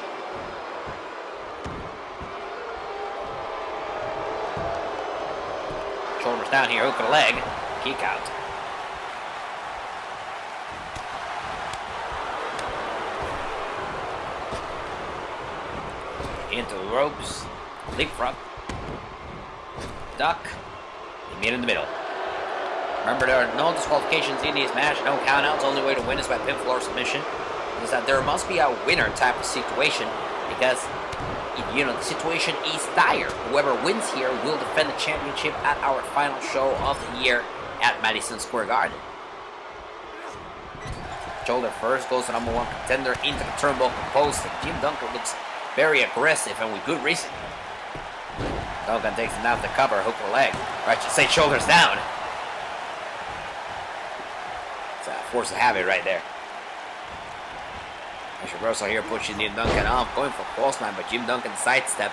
Shoulders down here, hook of the leg, kick out. Into the ropes, leapfrog, duck, they meet in the middle. Remember, there are no disqualifications in this match, no countouts. The only way to win is by pinfall or submission. Is that there must be a winner type of situation, because you know the situation is dire. Whoever wins here will defend the championship at our final show of the year at Madison Square Garden. Shoulder first goes the number one contender into the turnbuckle post. And Jim Duncan looks very aggressive, and with good reason. Duncan takes him out the cover, hook of the leg. Or I should say shoulders down. It's a force of habit right there. There's reversal here, pushing Jim Duncan off, going for clothesline, but Jim Duncan sidestep.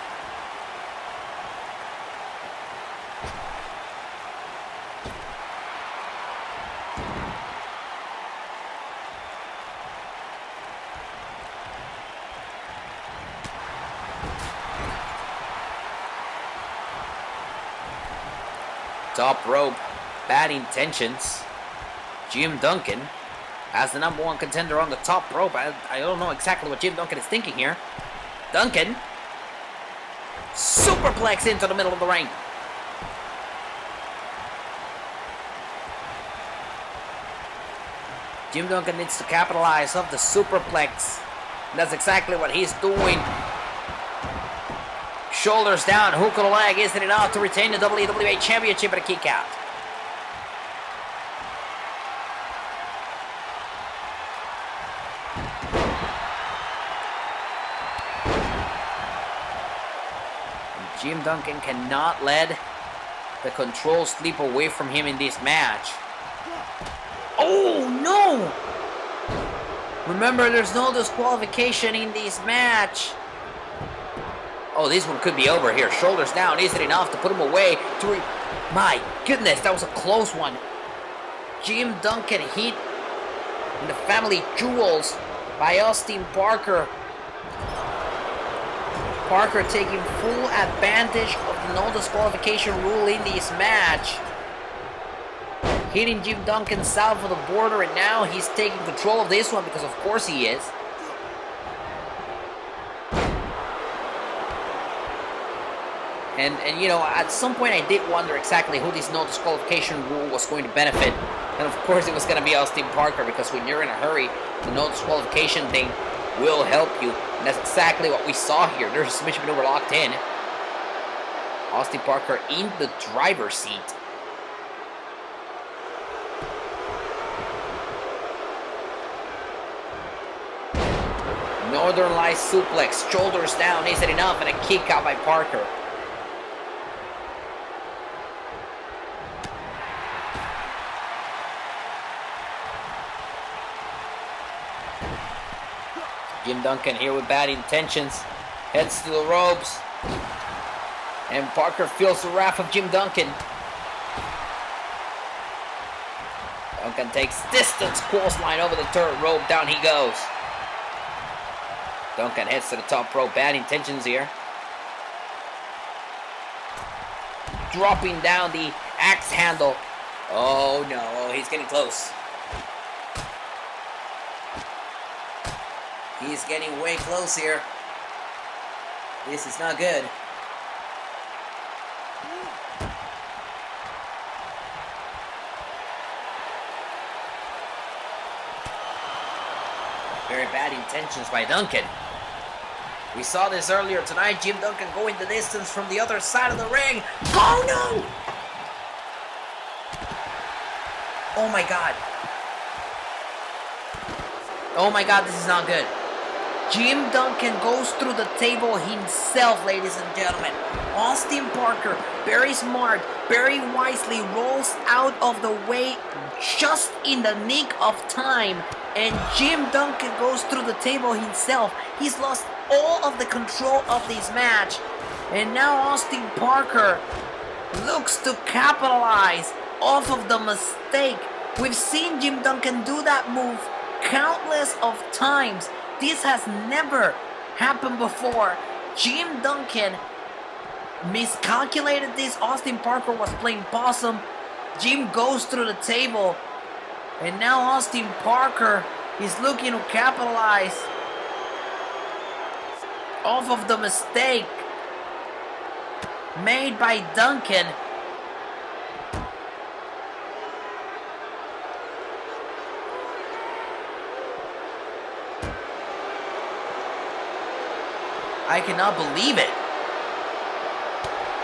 Top rope, bad intentions. Jim Duncan as the number one contender on the top rope. I don't know exactly what Jim Duncan is thinking here. Duncan. Superplex into the middle of the ring. Jim Duncan needs to capitalize off the superplex. That's exactly what he's doing. Shoulders down, hook of the leg. Isn't enough to retain the WWA Championship at a kick out. Jim Duncan cannot let the control slip away from him in this match. Oh no! Remember, there's no disqualification in this match. Oh, this one could be over here. Shoulders down. Is it enough to put him away? My goodness, that was a close one. Jim Duncan hit in the family jewels by Austin Parker. Parker taking full advantage of the no disqualification rule in this match. Hitting Jim Duncan south of the border, and now he's taking control of this one, because of course he is. And you know, at some point I did wonder exactly who this no disqualification rule was going to benefit. And of course it was going to be Austin Parker, because when you're in a hurry, the no disqualification thing will help you. And that's exactly what we saw here. There's a submission maneuver locked in. Austin Parker in the driver's seat. Northern Lights suplex, shoulders down, is it enough? And a kick out by Parker. Jim Duncan here with bad intentions, heads to the ropes, and Parker feels the wrath of Jim Duncan. Duncan takes distance, clothesline over the third rope, down he goes. Duncan heads to the top rope, bad intentions here. Dropping down the axe handle. Oh no, he's getting close. He's getting way close here. This is not good. Very bad intentions by Duncan. We saw this earlier tonight. Jim Duncan going the distance from the other side of the ring. Oh no! Oh my god. Oh my god, this is not good. Jim Duncan goes through the table himself, ladies and gentlemen. Austin Parker, very smart, very wisely rolls out of the way just in the nick of time. And Jim Duncan goes through the table himself. He's lost all of the control of this match. And now Austin Parker looks to capitalize off of the mistake. We've seen Jim Duncan do that move countless of times. This has never happened before. Jim Duncan miscalculated this. Austin Parker was playing possum. Jim goes through the table. And now Austin Parker is looking to capitalize off of the mistake made by Duncan. I cannot believe it.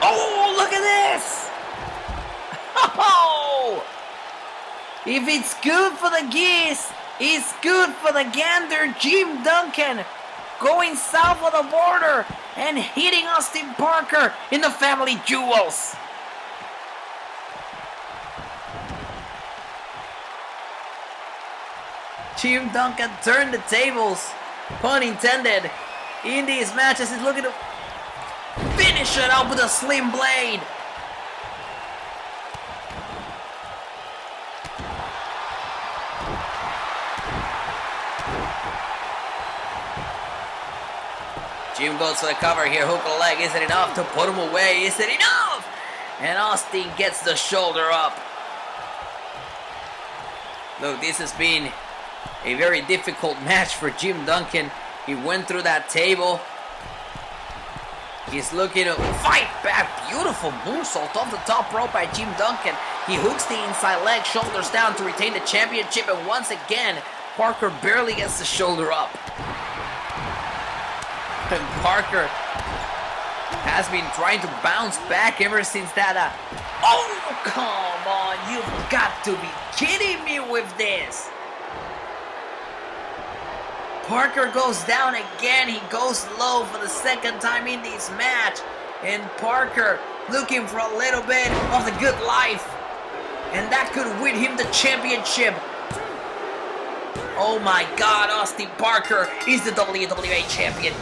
Oh, look at this! Oh! If it's good for the geese, it's good for the gander. Jim Duncan going south of the border and hitting Austin Parker in the family jewels. Jim Duncan turned the tables, pun intended, in these matches. He's looking to finish it up with a slim blade. Jim goes for the cover here, hook a leg. Is it enough to put him away? Is it enough? And Austin gets the shoulder up. Look, this has been a very difficult match for Jim Duncan. He went through that table. He's looking to fight back. Beautiful moonsault off the top rope by Jim Duncan. He hooks the inside leg, shoulders down to retain the championship. And once again, Parker barely gets the shoulder up. And Parker has been trying to bounce back ever since that. Oh, come on. You've got to be kidding me with this. Parker goes down again. He goes low for the second time in this match. And Parker looking for a little bit of the good life. And that could win him the championship. Oh my God, Austin Parker is the WWA champion.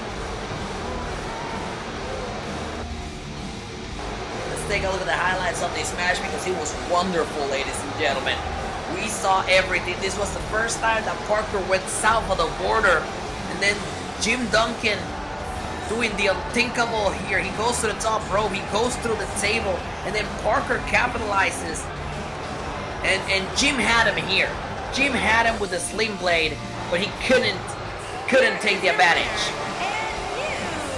Let's take a look at the highlights of this match because it was wonderful, ladies and gentlemen. We saw everything. This was the first time that Parker went south of the border. And then Jim Duncan doing the unthinkable here. He goes to the top rope. He goes through the table. And then Parker capitalizes. And Jim had him here. Jim had him with the sling blade. But he couldn't take the advantage. And new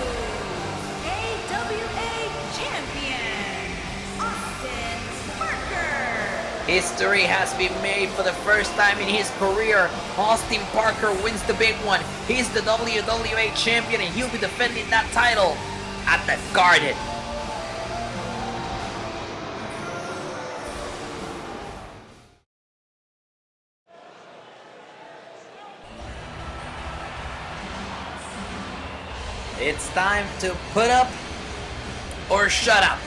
AWA champion, History has been made for the first time in his career. Austin Parker wins the big one. He's the WWA champion and he'll be defending that title at the Garden. It's time to put up or shut up.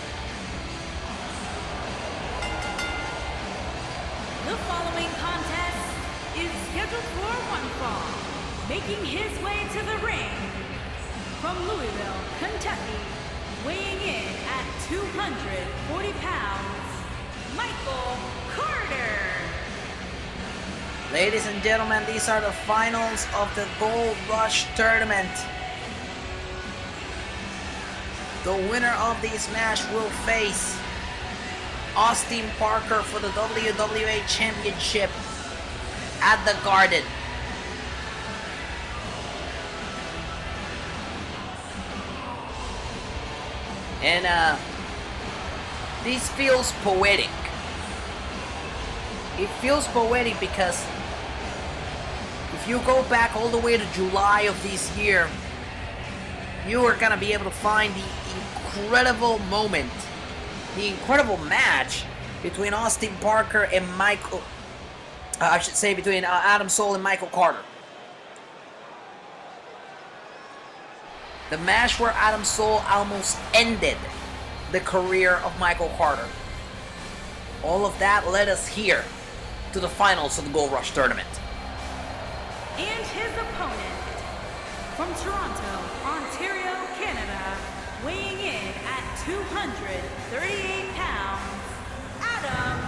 The following contest is scheduled for one fall. Making his way to the ring from Louisville, Kentucky, weighing in at 240 pounds, Michael Carter. Ladies and gentlemen, these are the finals of the Gold Rush tournament. The winner of this match will face Austin Parker for the WWA Championship at the Garden. And this feels poetic. It feels poetic because if you go back all the way to July of this year, you are gonna be able to find the incredible moment, the incredible match between Austin Parker and between Adam Soul and Michael Carter. The match where Adam Soul almost ended the career of Michael Carter. All of that led us here to the finals of the Gold Rush tournament. And his opponent from Toronto, Ontario, Canada, weighing in at 238 pounds, Adam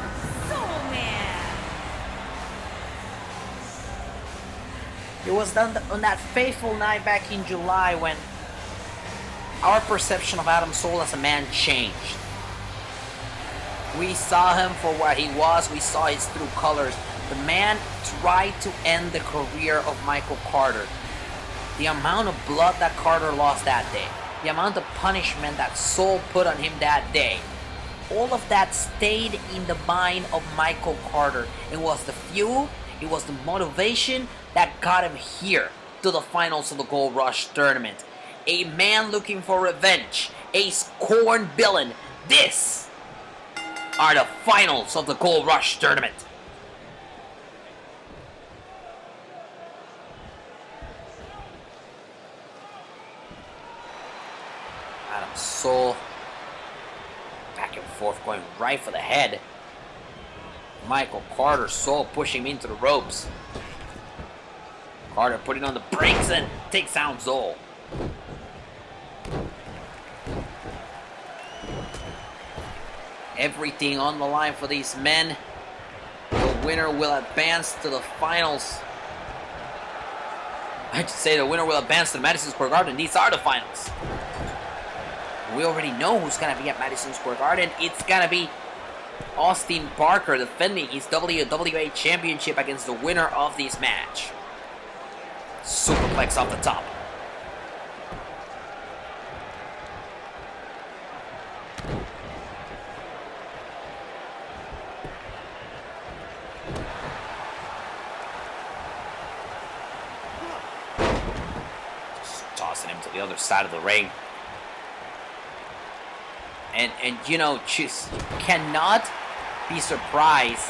Soulman. It was done on that fateful night back in July when our perception of Adam Soul as a man changed. We saw him for what he was, we saw his true colors. The man tried to end the career of Michael Carter. The amount of blood that Carter lost that day, the amount of punishment that Soul put on him that day, all of that stayed in the mind of Michael Carter. It was the fuel, it was the motivation that got him here to the finals of the Gold Rush tournament. A man looking for revenge, a scorned villain. This are the finals of the Gold Rush tournament. Adam Soul back and forth, going right for the head. Michael Carter, Soul pushing him into the ropes. Carter putting on the brakes and takes down Soul. Everything on the line for these men. The winner will advance to the finals. I should say the winner will advance to Madison Square Garden. These are the finals. We already know who's going to be at Madison Square Garden. It's going to be Austin Parker defending his WWA Championship against the winner of this match. Superplex off the top. Just tossing him to the other side of the ring. And you know, just cannot be surprised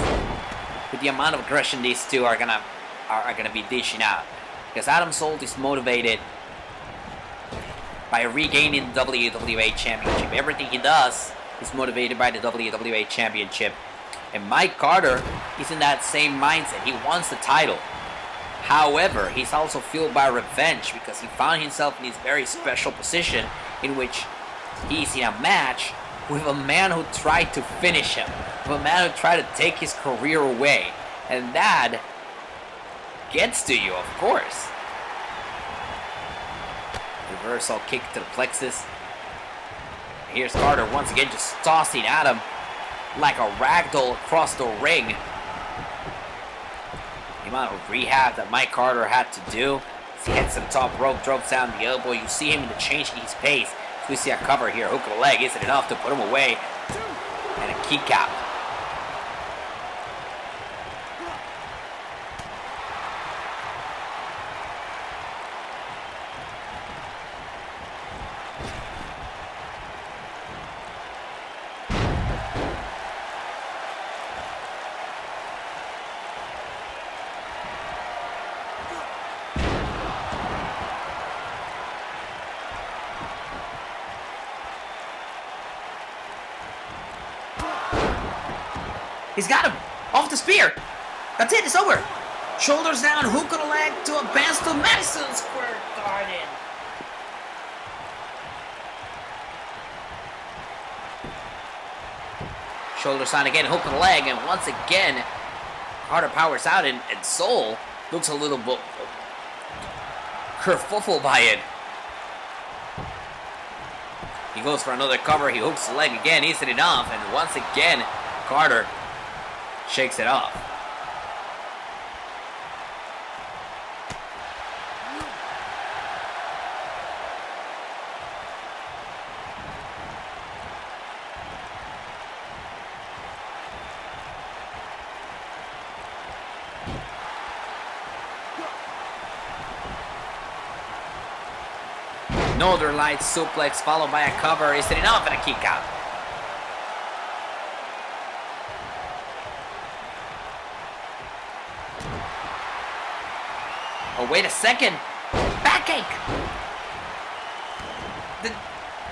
with the amount of aggression these two are gonna be dishing out. Because Adam Soul is motivated by regaining the WWA Championship. Everything he does is motivated by the WWA Championship. And Mike Carter is in that same mindset. He wants the title. However, he's also fueled by revenge because he found himself in this very special position in which he's in a match with a man who tried to finish him, with a man who tried to take his career away. And that gets to you, of course. Reversal kick to the plexus. Here's Carter once again just tossing at him like a ragdoll across the ring. The amount of rehab that Mike Carter had to do. As he heads to the top rope, drops down the elbow. You see him in the change in his pace. We see a cover here. Hook of the leg isn't enough to put him away. And a kick out. He's got him. Off the spear. That's it. It's over. Shoulders down. Hook of the leg to advance to Madison Square Garden. Shoulders down again. Hook of the leg. And once again, Carter powers out. And Soul looks a little bit kerfuffled by it. He goes for another cover. He hooks the leg again. He's it off. And once again, Carter shakes it off. Northern Lights suplex followed by a cover. Is it enough and a kick out? Oh, wait a second. Backache.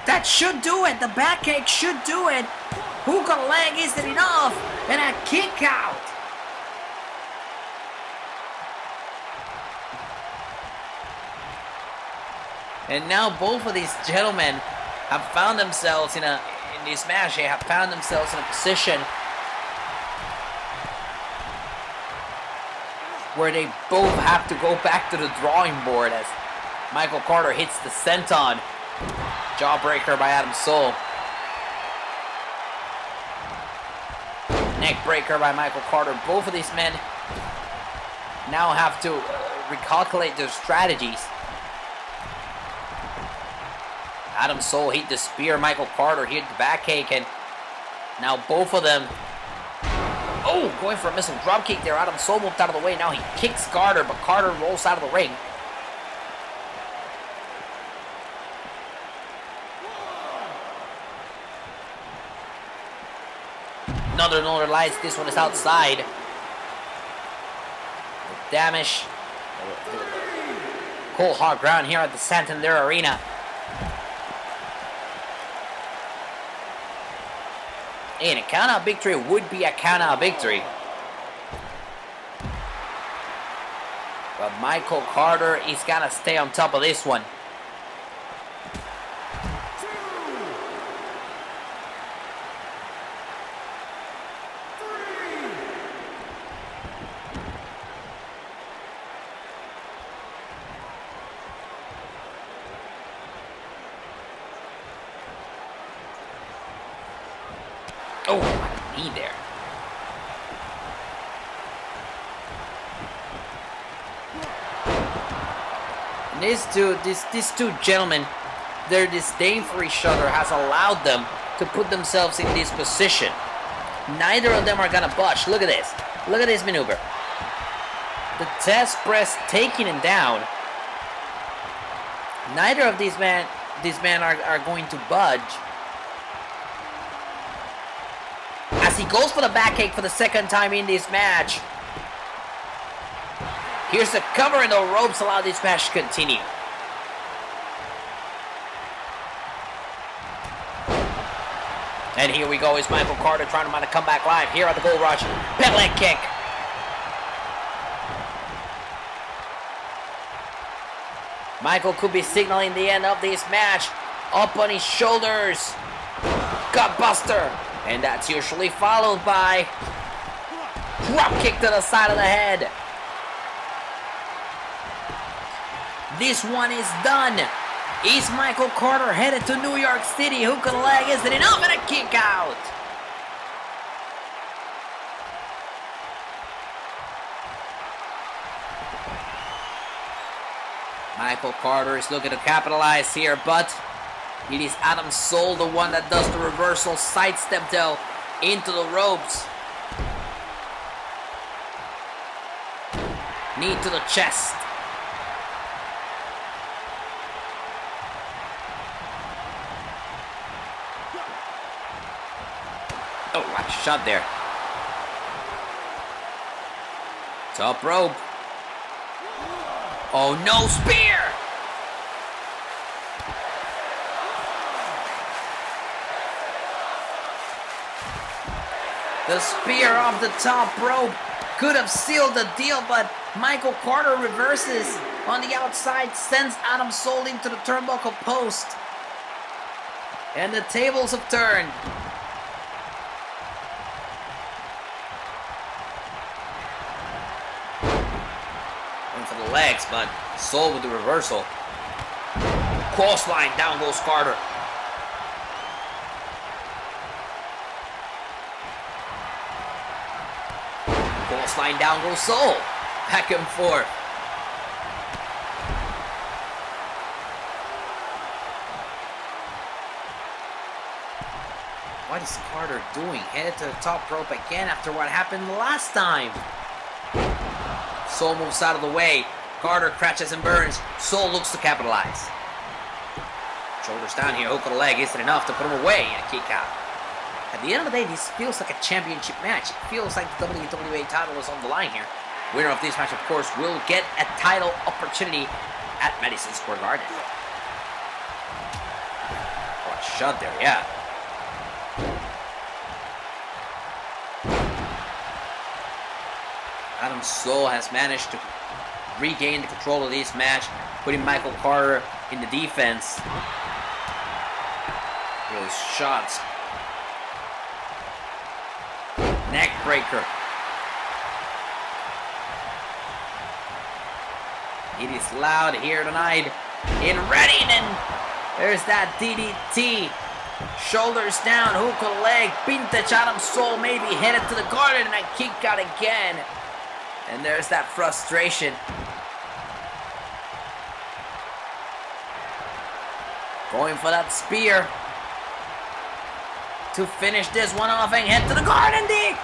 That should do it. The backache should do it. Hook on the leg. Is it enough? And a kick out. And now both of these gentlemen have found themselves in this match. They have found themselves in a position where they both have to go back to the drawing board as Michael Carter hits the senton. Jawbreaker by Adam Soul. Neckbreaker by Michael Carter. Both of these men now have to recalculate their strategies. Adam Soul hit the spear. Michael Carter hit the backache. And now both of them... Oh, going for a missile dropkick there. Adam Soul moved out of the way. Now he kicks Carter, but Carter rolls out of the ring. Another Northern Lights. This one is outside. The damage. Cold hard ground here at the Santander Arena. And a count-out victory would be a count-out victory. But Michael Carter is gonna stay on top of this one. Oh, my knee there. And these two gentlemen, their disdain for each other has allowed them to put themselves in this position. Neither of them are gonna budge. Look at this. Look at this maneuver. The test press taking him down. Neither of these men are going to budge. As he goes for the backache for the second time in this match. Here's the cover and the ropes allow this match to continue. And here we go, is Michael Carter trying to mount a comeback live here at the Gold Rush. Pet leg kick. Michael could be signaling the end of this match. Up on his shoulders. Gutbuster. And that's usually followed by drop kick to the side of the head. This one is done. Is Michael Carter headed to New York City? Hook of the leg, is it enough? And a kick out. Michael Carter is looking to capitalize here, but it is Adam Soul, the one that does the reversal sidestep though into the ropes. Knee to the chest. Oh, what a shot there. Top rope. Oh no, spear! The spear off the top rope could have sealed the deal, but Michael Carter reverses on the outside, sends Adam Cole into the turnbuckle post. And the tables have turned. Going for the legs, but Cole with the reversal. Crossline, down goes Carter. Crossline, down goes Cole. Back and forth. What is Carter doing? Headed to the top rope again after what happened last time. Cole moves out of the way. Carter crashes and burns. Cole looks to capitalize. Shoulders down here, hook of the leg isn't enough to put him away and a kick out. At the end of the day, this feels like a championship match. It feels like the WWA title is on the line here. Winner of this match, of course, will get a title opportunity at Madison Square Garden. Oh, a shot there, yeah. Adam Cole has managed to regain the control of this match, putting Michael Carter in the defense. Those shots. Neck breaker. It is loud here tonight in Reading. There's that DDT. Shoulders down, hook of the leg. Vintage Adam Cole maybe headed to the garden and a kick out again. And there's that frustration. Going for that spear to finish this one off and head to the garden dig.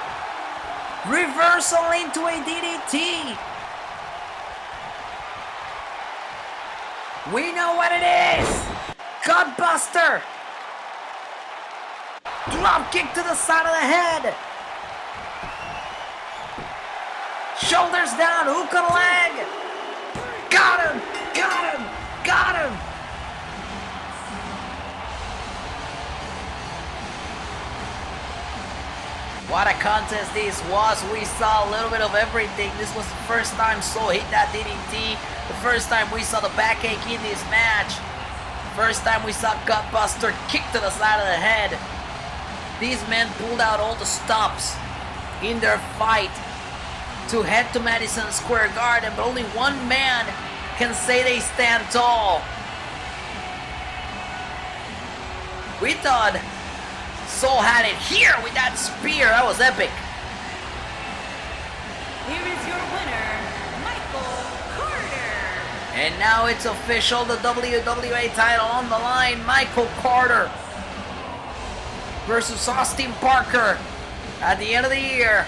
Reversal into a DDT. We know what it is. Gutbuster. Drop kick to the side of the head. Shoulders down, hook of the leg. Got him, got him, got him. What a contest this was. We saw a little bit of everything. This was the first time Cole hit that DDT. The first time we saw the backache in this match. First time we saw Gutbuster kick to the side of the head. These men pulled out all the stops in their fight to head to Madison Square Garden, but only one man can say they stand tall. We thought Cole had it here with that spear. That was epic. Here is your winner, Michael Carter. And now it's official, the WWA title on the line. Michael Carter versus Austin Parker at the end of the year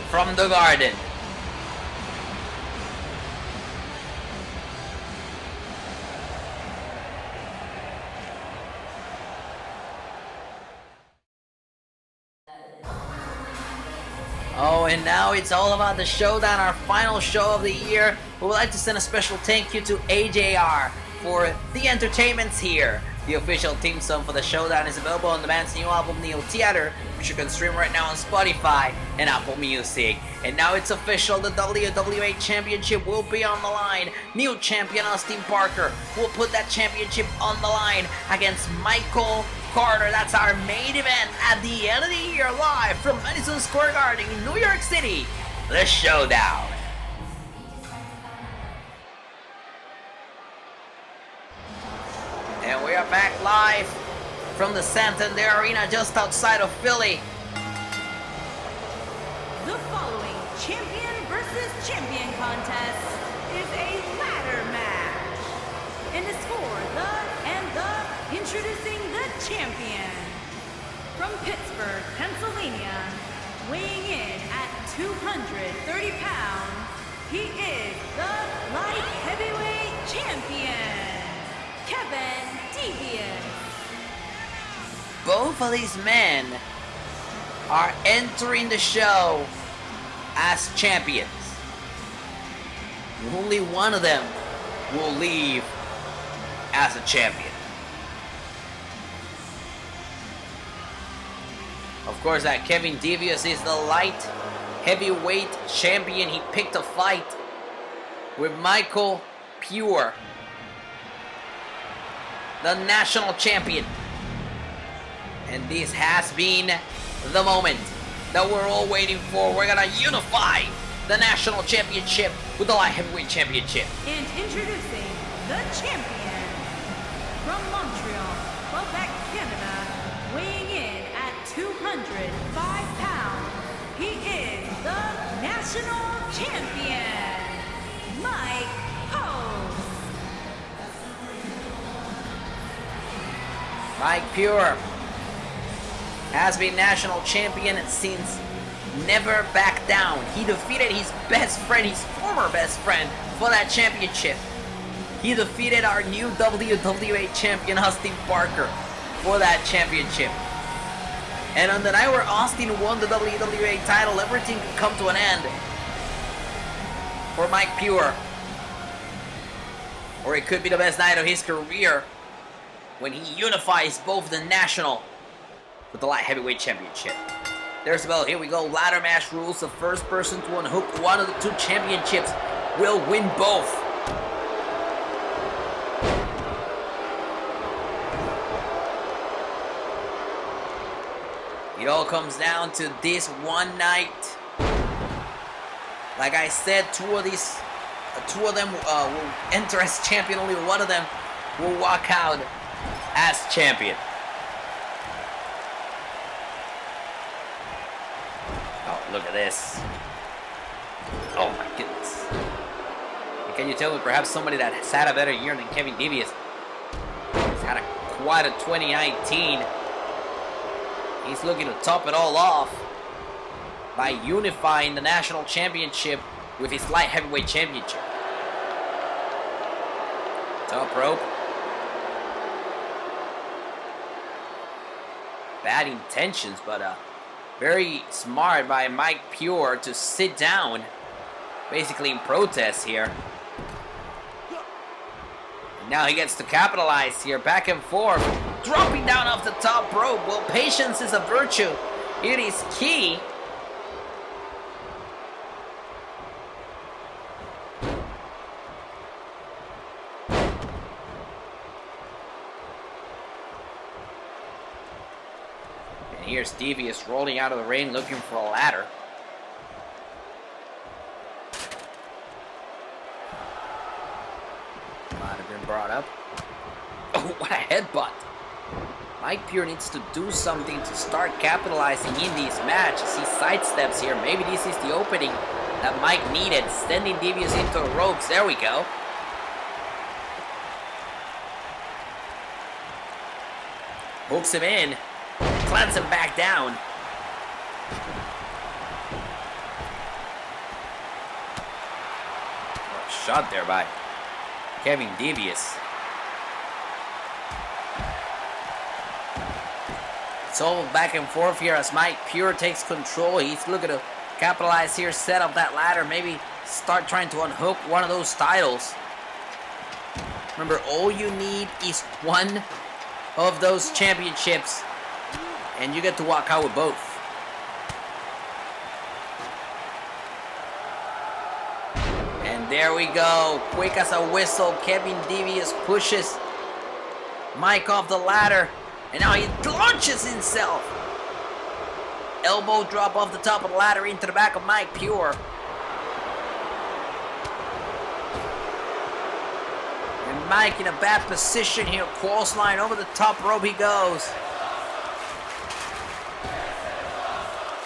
from the Garden. Oh, and now it's all about the showdown, our final show of the year. We would like to send a special thank you to AJR for the entertainments here. The official theme song for the showdown is available on the band's new album, Neo Theater, which you can stream right now on Spotify and Apple Music. And now it's official, the WWA Championship will be on the line. New champion Austin Parker will put that championship on the line against Michael Carter. That's our main event at the end of the year, live from Madison Square Garden in New York City. The showdown. And we are back live from the Santander Arena just outside of Philly. The following champion versus champion contest is a ladder match. And is for introducing the champion. From Pittsburgh, Pennsylvania, weighing in at 230 pounds, he is the light heavyweight champion, Kevin Devious. Both of these men are entering the show as champions. Only one of them will leave as a champion. Of course, that Kevin Devious is the light heavyweight champion. He picked a fight with Michael Pure, the national champion. And this has been the moment that we're all waiting for. We're gonna unify the national championship with the light heavyweight championship. And introducing the champion from Montreal, Quebec, Canada, weighing in at 205 pounds, he is the national champion, Mike Post. Mike Pure has been national champion since never back down. He defeated his best friend, his former best friend, for that championship. He defeated our new WWA champion, Austin Parker, for that championship. And on the night where Austin won the WWA title, everything could come to an end for Mike Pure. Or it could be the best night of his career when he unifies both the national with the light heavyweight championship. There's the bell. Here we go. Ladder match rules. The first person to unhook one of the two championships will win both. It all comes down to this one night. Like I said, two of them will enter as champion. Only one of them will walk out as champion. Oh, look at this. Oh my goodness. And can you tell me perhaps somebody that has had a better year than Kevin Devious? He's had quite a 2019. He's looking to top it all off by unifying the national championship with his light heavyweight championship. Top rope. Bad intentions, but very smart by Mike Pure to sit down, basically in protest here. And now he gets to capitalize here, back and forth, dropping down off the top rope. Well, patience is a virtue. It is key. Here's Devious rolling out of the ring looking for a ladder. Might have been brought up. Oh, what a headbutt. Mike Pure needs to do something to start capitalizing in these matches. He sidesteps here. Maybe this is the opening that Mike needed. Sending Devious into the ropes. There we go. Hooks him in. Plants him back down. Oh, shot there by Kevin Devious. It's all back and forth here as Mike Pure takes control. He's looking to capitalize here, set up that ladder, maybe start trying to unhook one of those titles. Remember, all you need is one of those championships, and you get to walk out with both. And there we go. Quick as a whistle, Kevin Devious pushes Mike off the ladder. And now he launches himself. Elbow drop off the top of the ladder into the back of Mike Pure. And Mike in a bad position here. Clothesline over the top rope he goes.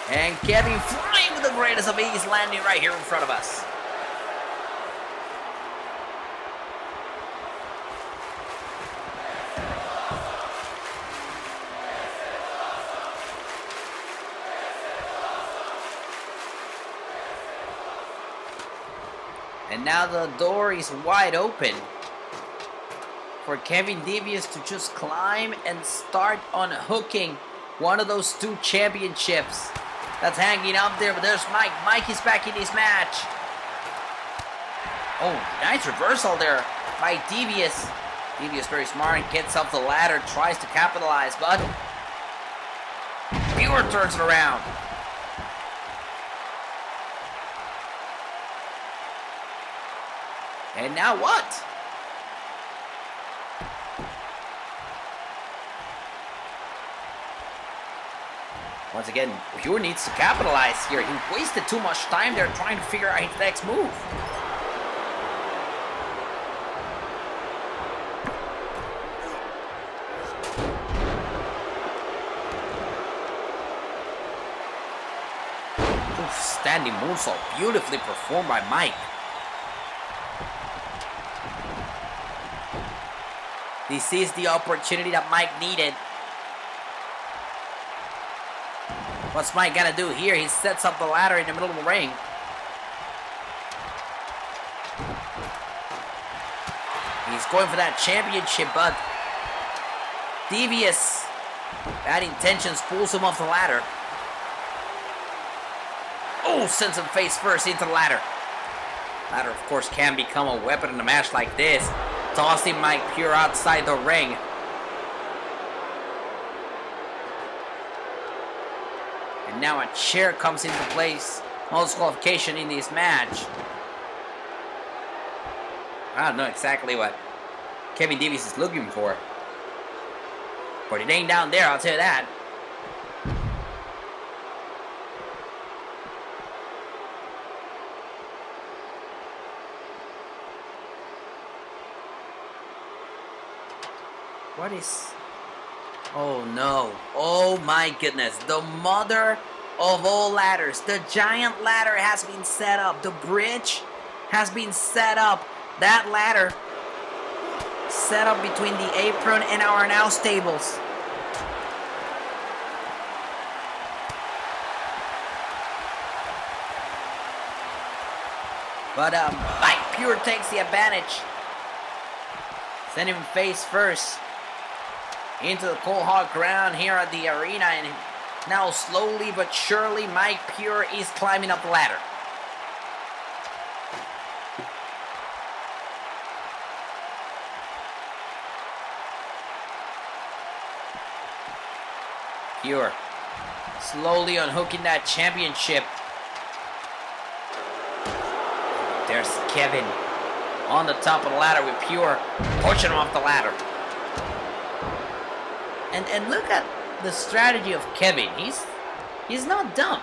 And Kevin flying with the greatest of ease, landing right here in front of us. And now the door is wide open for Kevin Devious to just climb and start unhooking one of those two championships that's hanging up there. But there's Mike. Mike is back in his match. Oh, nice reversal there by Devious. Devious very smart, gets up the ladder, tries to capitalize, but Pure Pure turns it around. And now what? Once again, Pure needs to capitalize here. He wasted too much time there trying to figure out his next move. Oof, standing moonsault, beautifully performed by Mike. He sees the opportunity that Mike needed. What's Mike gonna do here? He sets up the ladder in the middle of the ring. He's going for that championship, but Devious, bad intentions, pulls him off the ladder. Oh, sends him face first into the ladder. Ladder, of course, can become a weapon in a match like this. Tossing Mike Pure outside the ring. And now a chair comes into place. Most qualification in this match. I don't know exactly what Kevin Davies is looking for. But it ain't down there, I'll tell you that. What is... Oh no. Oh my goodness. The mother of all ladders. The giant ladder has been set up. The bridge has been set up. That ladder set up between the apron and our announce tables. But Mike Pure takes the advantage. Send him face first into the cold hard ground here at the arena, and now slowly but surely Mike Pure is climbing up the ladder. Pure slowly unhooking that championship. There's Kevin on the top of the ladder with Pure pushing him off the ladder. And look at the strategy of Kevin. He's not dumb.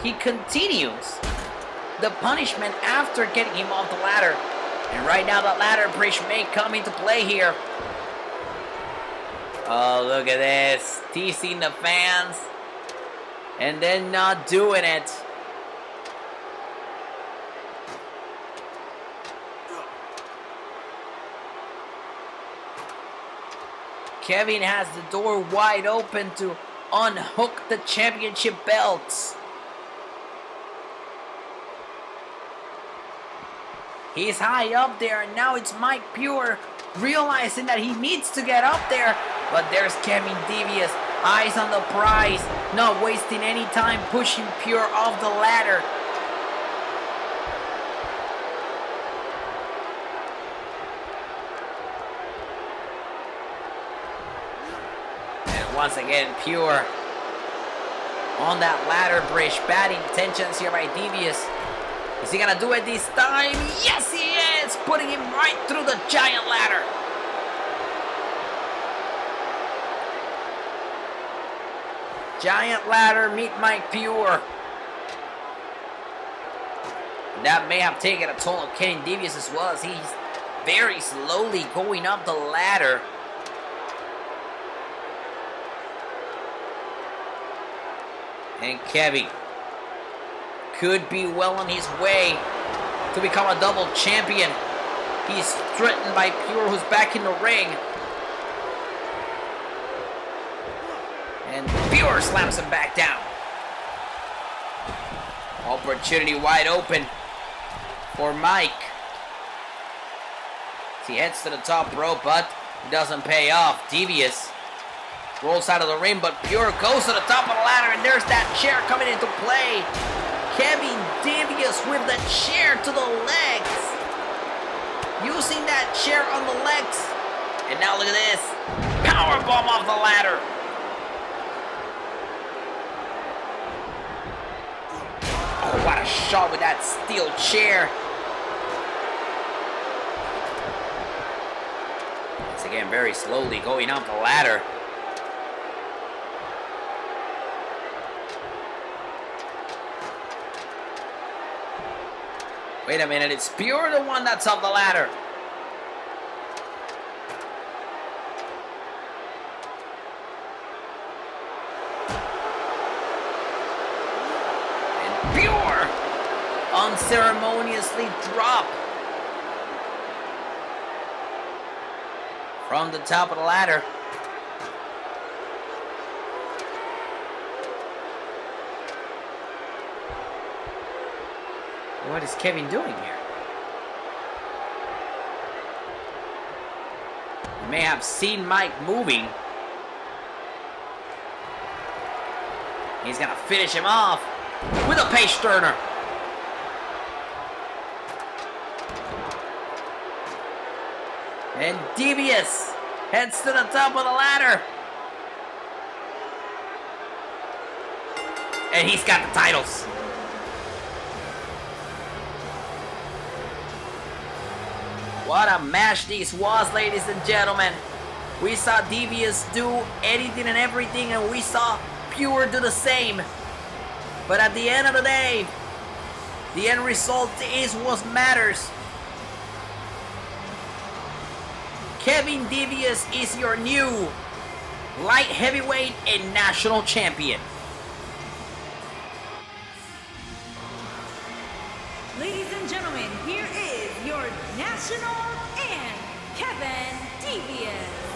He continues the punishment after getting him off the ladder. And right now the ladder bridge may come into play here. Oh, look at this. Teasing the fans. And then not doing it. Kevin has the door wide open to unhook the championship belts. He's high up there, and now it's Mike Pure realizing that he needs to get up there. But there's Kevin Devious, eyes on the prize, not wasting any time pushing Pure off the ladder. Once again, Pure on that ladder bridge. Bad intentions here by Devious. Is he gonna do it this time? Yes, he is! Putting him right through the giant ladder. Giant ladder, meet Mike Pure. That may have taken a toll on Kevin Devious as well, as he's very slowly going up the ladder. And Kevin could be well on his way to become a double champion. He's threatened by Pure, who's back in the ring. And Pure slams him back down. Opportunity wide open for Mike. He heads to the top rope, but it doesn't pay off. Devious rolls out of the ring, but Pure goes to the top of the ladder, and there's that chair coming into play. Kevin Devious with the chair to the legs. Using that chair on the legs. And now look at this. Powerbomb off the ladder. got a shot with that steel chair. Once again, very slowly going up the ladder. Wait a minute, it's Pure the one that's up the ladder. And Pure unceremoniously drop from the top of the ladder. What is Kevin doing here? You may have seen Mike moving. He's gonna finish him off with a pace turner. And Devious heads to the top of the ladder. And he's got the titles. What a match this was, ladies and gentlemen. We saw Devious do anything and everything, and we saw Pure do the same. But at the end of the day, the end result is what matters. Kevin Devious is your new light heavyweight and national champion. Ladies and gentlemen, here is your national and Kevin Devious.